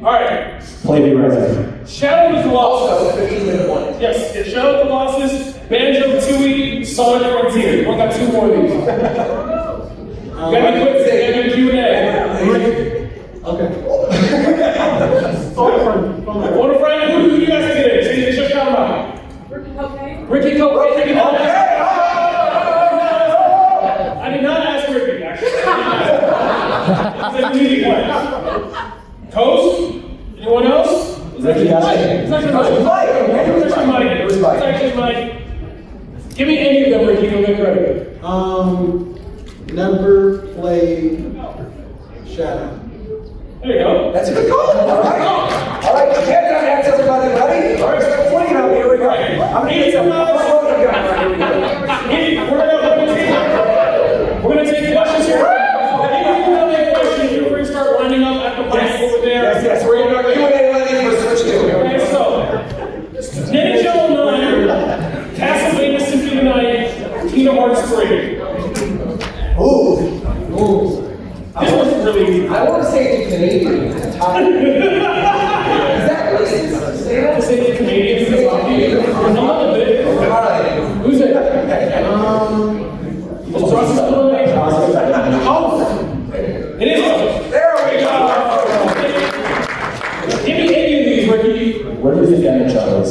All right. Play V-Rising. Shadow of the Colossus. 15-minute one. Yes, it's Shadow of the Colossus, Banjo, Tooie, Sonic Frontier. We got 2 more of these. You gotta be quick, you gotta do Q&A. Okay. Phone a friend. Phone a friend, who do you guys think it is? Just shout them out. Ricky Cocaine. I did not ask Ricky, actually. It's an easy question. Toast? Anyone else? It's actually Mike. It's actually Mike. It's actually Mike. Give me any of them, Ricky, you'll get credit. Never played Shadow. There you go. That's a good call. All right. All right. Hands on hats, everybody. Ready? All right. Start pointing out. Here we go. I'm gonna get some. We're gonna take questions here. If you have any questions, feel free to start lining up at the mic over there. Yes. We're gonna do Q&A ready for switch 2. Okay, so Ninja 9, Castlevania Symphony of the Night, Kingdom Hearts 3. This was really easy. I want to say it's Canadian. Is that racist? Say that? To say the Canadians is not a bit. All right. Who's it? Is Russ still in there? Oh! It is Russ. There we go. Give me any of these, Ricky. Where do you think Emmett is?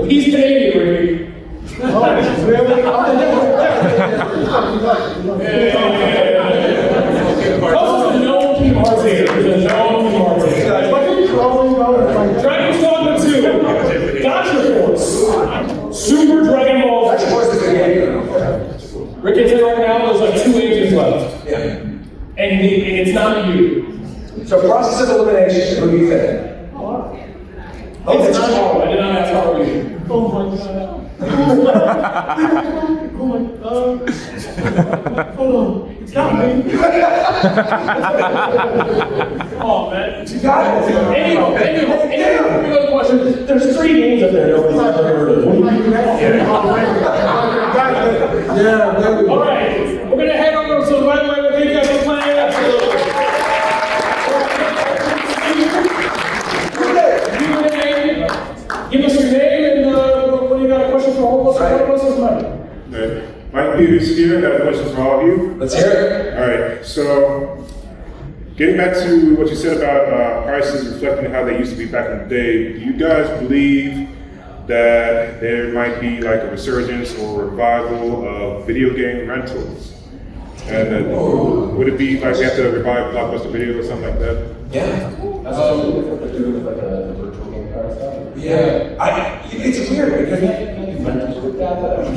He's Canadian, Ricky. Closest to known Kingdom Hearts here. There's a known Kingdom Hearts here. Dragon's Dogma 2. Gotcha Force. Super Dragon Ball. That's worse than Canadian. Rick can tell you right now, there's like 2 agents left. Yeah. And it's not you. So process of elimination. Who do you think? It's not Carl. I did not ask Carl you. Oh my god. Oh my god. Hold on. It's not me. Oh, man. You got it. Any other questions? There's 3 games up there. Nobody's ever heard of. Yeah, there we go. All right. We're going to head over to the right way. Thank you guys for playing. Give us your name and when you got a question for all of us, Mike Peters here. I got a question for all of you. Let's hear it. All right. So, getting back to what you said about prices reflecting how they used to be back in the day, do you guys believe that there might be like a resurgence or revival of video game rentals? And would it be like we have to revive Blockbuster Video or something like that? Yeah. That's something different to do with like the virtual game card stuff. Yeah. It's weird because you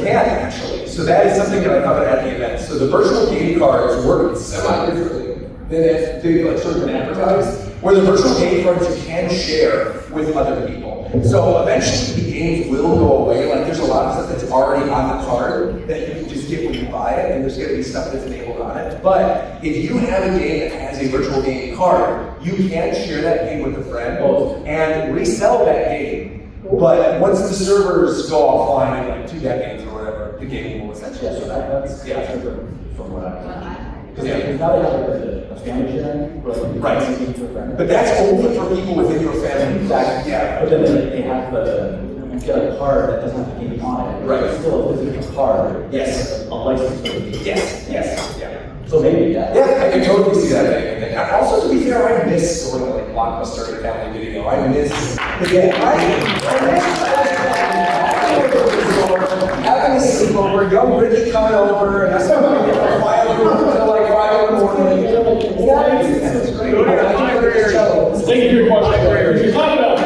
can actually. So that is something that I covered at the event. So the virtual game cards work semi-differently than if they've like sort of been advertised. Where the virtual game cards you can share with other people. So eventually the games will go away. Like there's a lot of stuff that's already on the card that you can just get when you buy it, and there's going to be stuff that's enabled on it. But if you have a game that has a virtual game card, you can share that game with a friend and resell that game. But once the servers go offline in like 2 decades or whatever, the game will essentially. So that's different from what I Because now they have a family sharing, Right. But that's only for people within your family. Exactly. Yeah. But then they have you get a card that doesn't have the game on it. Right. It's still a physical card. Yes. A license for the game. Yes. Yeah. So maybe, yeah. Yeah, I can totally see that thing. And also, to be fair, I miss going to like Blockbuster and Family Video. I miss having a sleepover, young Ricky coming over, and that's something until like 5 in the morning. Yeah, it's great. Thank you for your question. Time out.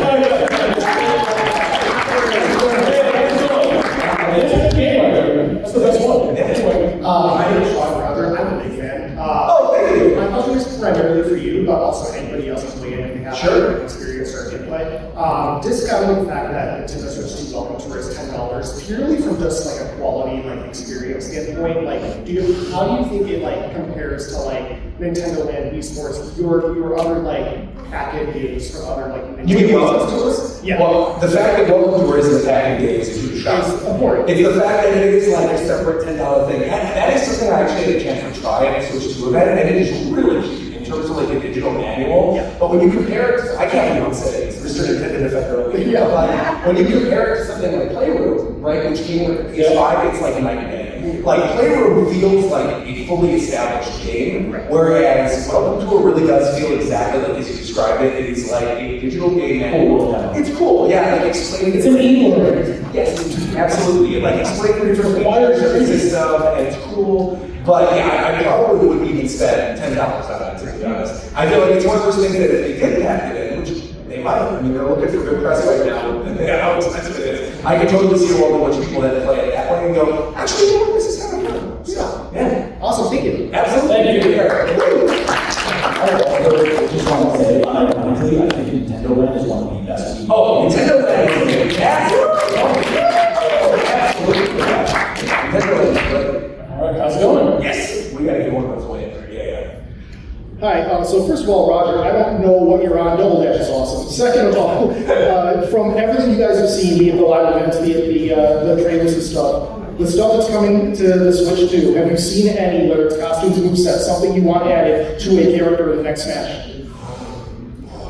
That's the best one. My name is Sean Brother. I'm a big fan. Thank you. My question is primarily for you, but also anybody else who's weighed in if they have Sure. experience or gameplay. Discounting the fact that Nintendo Switch 2 Welcome Tour is $10 purely from just like a quality like experience standpoint. Like, how do you think it like compares to like Nintendo Land, Wii Sports, your other like packaged games from other like? You mean Welcome Tours? Yeah. Well, the fact that Welcome Tour isn't a packaged game is a huge shock. It's important. It's the fact that it is like a separate $10 thing. That is something I actually had a chance to try and Switch 2 event, and it is really cheap in terms of like a digital manual. Yeah. But when you compare it to, I can't even say it's Mr. Nintendo effect earlier. Yeah. But when you compare it to something like Playroom, right, which came with the PS5, it's like night and day. Like Playroom feels like a fully established game, whereas Welcome Tour really does feel exactly like as you described it. It is like a digital game manual. It's cool, yeah, like explaining It's an e-learning. Yes, absolutely. Like explain the different features and stuff, and it's cool. But yeah, I probably wouldn't even spend $10 on it, to be honest. I feel like it's one of those things that if they did pack it in, which they might, I mean, they're looking for good press right now, and how expensive it is. I can totally see a world in which people that play it that way and go, actually, you know what, this is kind of fun. So, yeah. Awesome, thank you. Absolutely. Thank you. I just want to say, honestly, I think Nintendo Land is one of the best. Oh, Nintendo Land is fantastic. Absolutely. Nintendo Land is great. All right, how's it going? Yes, we gotta get one of those way. Yeah. Hi, so first of all, Roger, I don't know what you're on, Double Dash is awesome. Second of all, from everything you guys have seen, be it the live events, be it the trailers and stuff, the stuff that's coming to the Switch 2, have you seen any, whether it's costumes, movesets, something you want added to a character in the next Smash?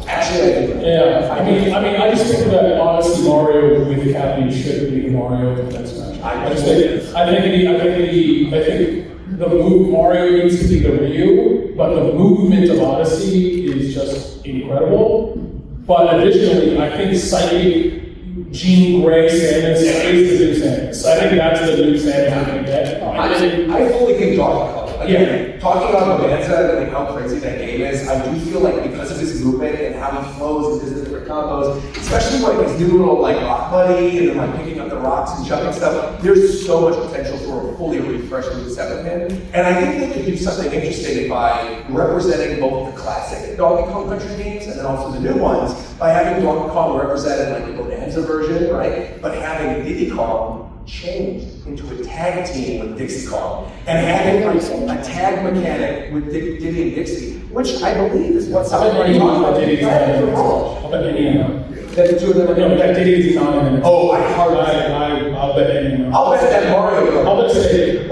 Actually, I do. Yeah, I just think that honestly Mario with Cappy should be Mario with that Smash. I think the move Mario needs to be the Ryu, but the movement of Odyssey is just incredible. But additionally, I think Psychic Jean Grey Samus is the new Samus. I think that's the new Samus I'm gonna get. I fully think Donkey Kong. Like, Yeah. Talking about Bonanza and like how crazy that game is, I do feel like because of his movement and how he flows and does the different combos, especially like his new little like rock buddy and then like picking up the rocks and jumping stuff, there's so much potential for a fully refreshed moveset with him. And I think they could do something interesting by representing both the classic Donkey Kong Country games and then also the new ones by having Donkey Kong represented like the Bonanza version, right? But having Diddy Kong changed into a tag team with Dixie Kong and having like a tag mechanic with Diddy and Dixie, which I believe is what's I bet happening. Diddy's not in it. I bet Diddy in it. That the two of them are No, that Diddy's not in it. Oh, I'll bet Diddy. I'll bet that Mario. I'll bet Diddy.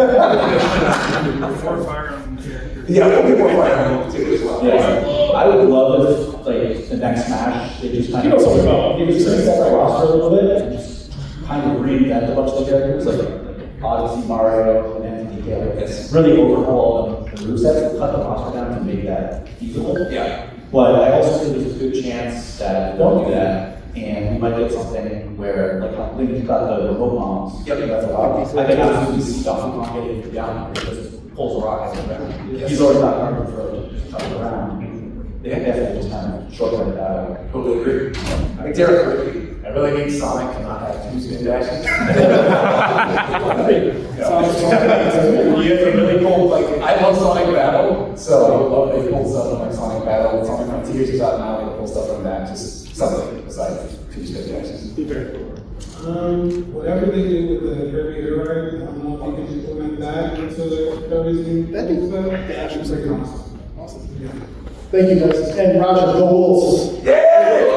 More Fire Emblem characters. Yeah, we'll get more Fire Emblem too as well. Yeah, I would love if, like, the next Smash, they just kind You of. know something about Give us a separate roster a little bit, and just kind of reinvent a bunch of the characters, like Odyssey, Mario, and then detail, Yes. really overhaul the movesets, cut the roster down to make that feasible. Yeah. But I also think there's a good chance that we don't do that, and we might get something where, like, Link's got the remote bombs. Yep. That's a lot. I can absolutely see Donkey Kong getting down because it pulls a rock out of the ground. He's already got Carbon Throat to touch around. They definitely just kind of shortcut that out. Totally agree. I think Derek agree. I really need Sonic to not have two spin dashes. You have a really cool, like, I love Sonic Battle, so I would love if they pull stuff from like Sonic Battle, Sonic Frontiers is out now, they can pull stuff from that, just something besides two spin dashes. Whatever they do with the Kirby Air Ride, I don't know if you can implement that into Kirby's new. That'd be That's like awesome. Thank you, guys. And Roger, go Wolves. Yeah!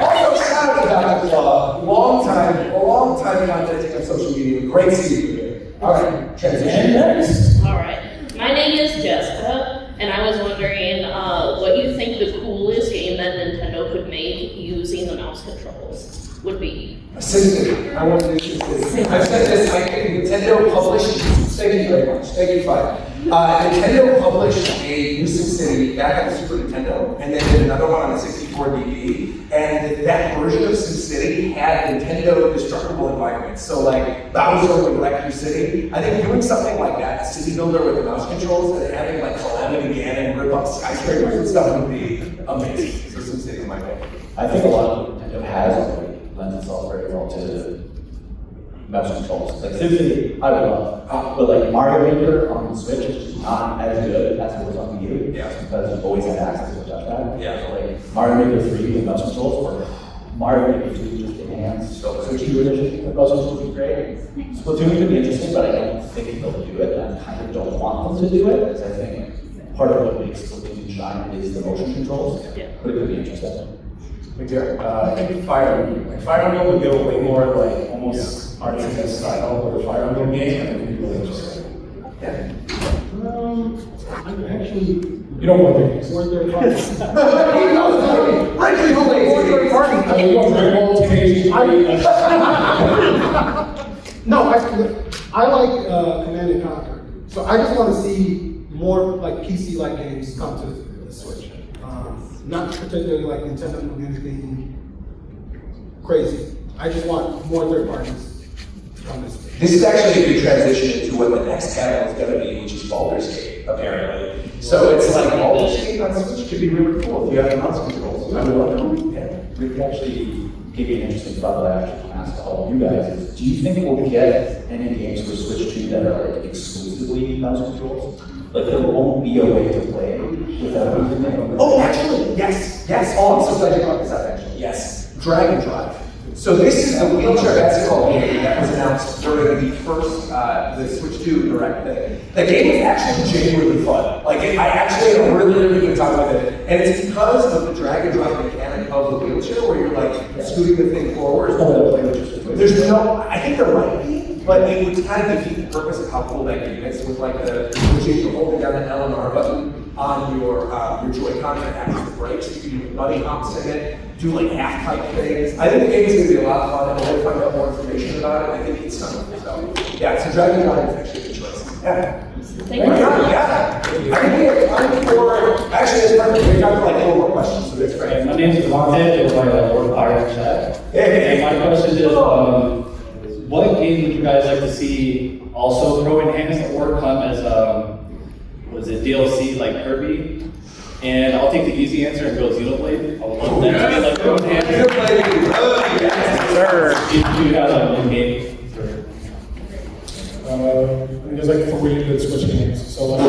Also, shout out to Dr. Claw. Long time content on social media. Great to see you here. All right, transition. And next. All right. My name is Jessica, and I was wondering what you think the coolest game that Nintendo could make using the mouse controls would be. Assistant. I want to do assistant. I've said this, I think Nintendo published, thank you very much. Thank you, Clyde. Nintendo published a new SimCity back on the Super Nintendo, and then did another one on the 64 DD. And that version of SimCity had Nintendo destructible environments. So like Bowser would wreck your city. I think doing something like that, City Builder with the mouse controls, and having like Calamity Ganon rip up skyscrapers and stuff would be amazing. So SimCity is my pick. I think a lot of what Nintendo has already lends itself very well to mouse controls. Like SimCity, I would love. But like Mario Maker on the Switch is just not as good as it was on the Wii. Yeah. Because you've always had access to a touchpad. Yeah. So like Mario Maker 3 with mouse controls, or Mario Maker 2 just enhanced. Switch 2 edition with mouse controls would be great. Splatoon could be interesting, but I don't think they'll do it. I kind of don't want them to do it, because I think part of what makes Splatoon shine is the motion controls. Yeah. But it could be interesting. I think Fire Emblem. Like, Fire Emblem would go way more like almost artistic style of a Fire Emblem game, and it would be really interesting. Yeah. I'm actually. You don't want things. More third parties. Frankly, who lays More third parties. I mean, you want Dragon Ball Teenage No, I like Command and Conquer. So I just want to see more like PC-like games come to the Switch. Not particularly like Nintendo doing anything crazy. I just want more third parties to come to Switch. This is actually a good transition into what the next title is going to be, which is Baldur's Gate, apparently. So it's like Baldur's Gate on Switch could be really cool if you have the mouse controls. I would love to. Yeah. We could actually give you an interesting thought that I actually asked all of you guys is, do you think we'll get any games for Switch 2 that are like exclusively mouse controls? Like there won't be a way to play without using it? Oh, actually, yes, yes. Oh, I'm so glad you brought this up, actually. Yes. Dragon Drive. So this is the wheelchair basketball game that was announced during the first, the Switch 2 Direct thing. The game is actually genuinely fun. Like, I actually had a really, really good time with it. And it's because of the drag and drop mechanic of the wheelchair, where you're like scooting the thing forward. There's no, I think there might be, but it would kind of defeat the purpose of how cool that game is with like the machine for holding down the L and R button on your Joy-Con and access the brakes. You can do buddy hops in it, do like half-pipe things. I think the game is going to be a lot of fun, and we'll find out more information about it. I think it's something. So, yeah, so Dragon Drive is actually a good choice. Yeah. Thank you. Yeah. I think we have time for, actually, it's perfect. We have time for like 4 more questions, so that's great. My name is Devontae, I'm by World Fire Chat. Hey. And my question is, what game would you guys like to see also pro-enhanced or come as, was it DLC like Kirby? And I'll take the easy answer and go Xenoblade. I would love that to be like pro-enhanced. Sir, do you have a new game? There's like 4 really good Switch games. So like,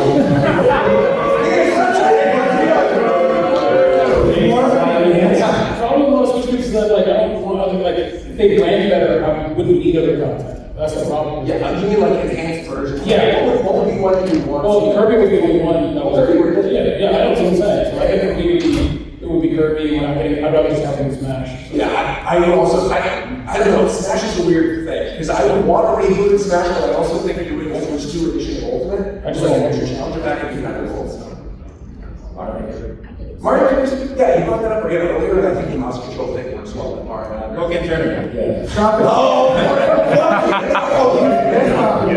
probably more Switch games that like I don't want other like if they ran better, I wouldn't need other content. That's the problem. Yeah, you mean like enhanced versions? Yeah. What would be one you want? Well, Kirby would be the only one that was. Yeah, I know what I'm saying. So I think it would be Kirby. When I'd rather just have them Smash. Yeah, I would also, I don't know, Smash is a weird thing, because I would want to reboot Smash, but I also think doing Switch 2 edition of Ultimate, I just like don't an want extra to. challenger back would be kind of cool, so. Mario Maker, yeah, you brought that up again earlier, and I think the mouse control thing works well with Mario. Go get tournament. Yeah. Stop it.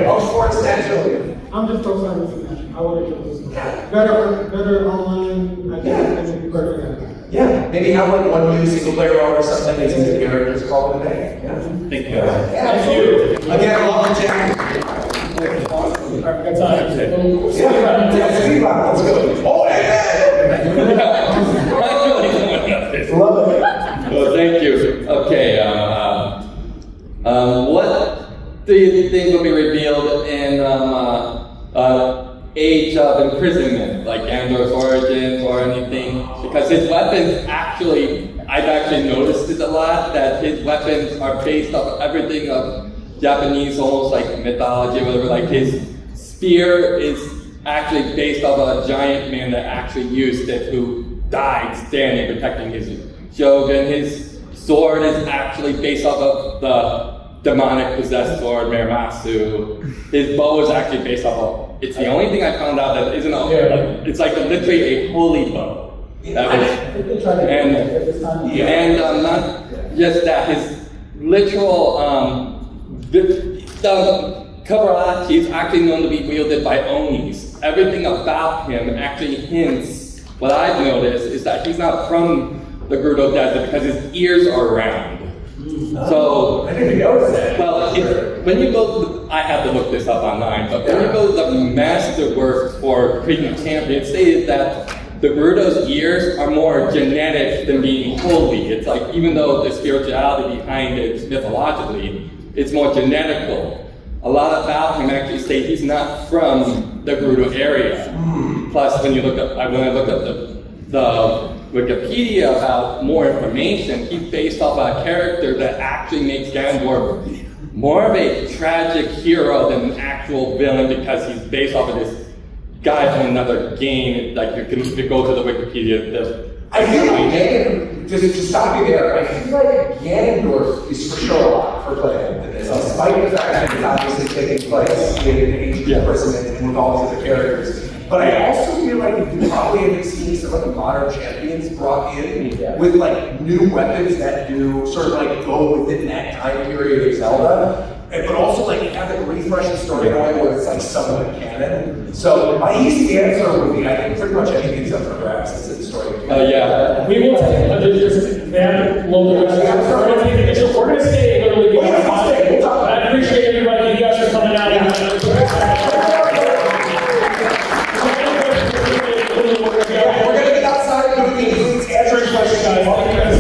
Oh, sports naturally. I'm just so sorry for that. I want to do this. Better online. I think it's going to be perfect. Yeah, maybe have like one new single player mode or something that's new characters, call it a day. Yeah. Thank you guys. Thank you. Again, I love the Jack. Alright, we got time. Yeah, speed round, let's go. Oh, hey, love it. Well, thank you. Okay, what do you think will be revealed in Age of Imprisonment, like Andor's Origins or anything? Because his weapons actually, I've actually noticed it a lot, that his weapons are based off everything of Japanese, almost like mythology or whatever. Like his spear is actually based off a giant man that actually used it, who died standing protecting his shogun. His sword is actually based off of the demonic possessed sword, Miramatsu. His bow is actually based off of, it's the only thing I found out that isn't a, it's like literally a holy bow. That was, and not just that, his literal, the Kabarachi is actually known to be wielded by Onis. Everything about him actually hints, what I've noticed is that he's not from the Gerudo Desert because his ears are round. So, I didn't notice that. well, when you go to I had to look this up online, but when you go to the masterworks for creating champions, stated that the Gerudo's ears are more genetic than being holy. It's like, even though the spirituality behind it mythologically, it's more genetical. A lot about him actually say he's not from the Gerudo area. Plus, when I looked up the Wikipedia about more information, he's based off a character that actually makes Ganondorf more of a tragic hero than an actual villain because he's based off of this guy from another game. Like, you can go to the Wikipedia. I feel like Ganon, just to stop you there, I feel like Ganondorf is for sure a lot for playing into this, despite the fact that it's obviously taking place in an ancient person and with all these other characters. But I also feel like you probably end up seeing some of the modern champions brought in with like new weapons that do sort of like go within that time period of Zelda. But also like have it refresh the story going where it's like somewhat canon. So my easy answer would be I think pretty much anything's up for grabs that's in the story. Yeah. We will take that local. We're gonna stay literally beyond 5. I appreciate everybody, you guys are coming out. We're gonna get outside and do the answering questions, guys.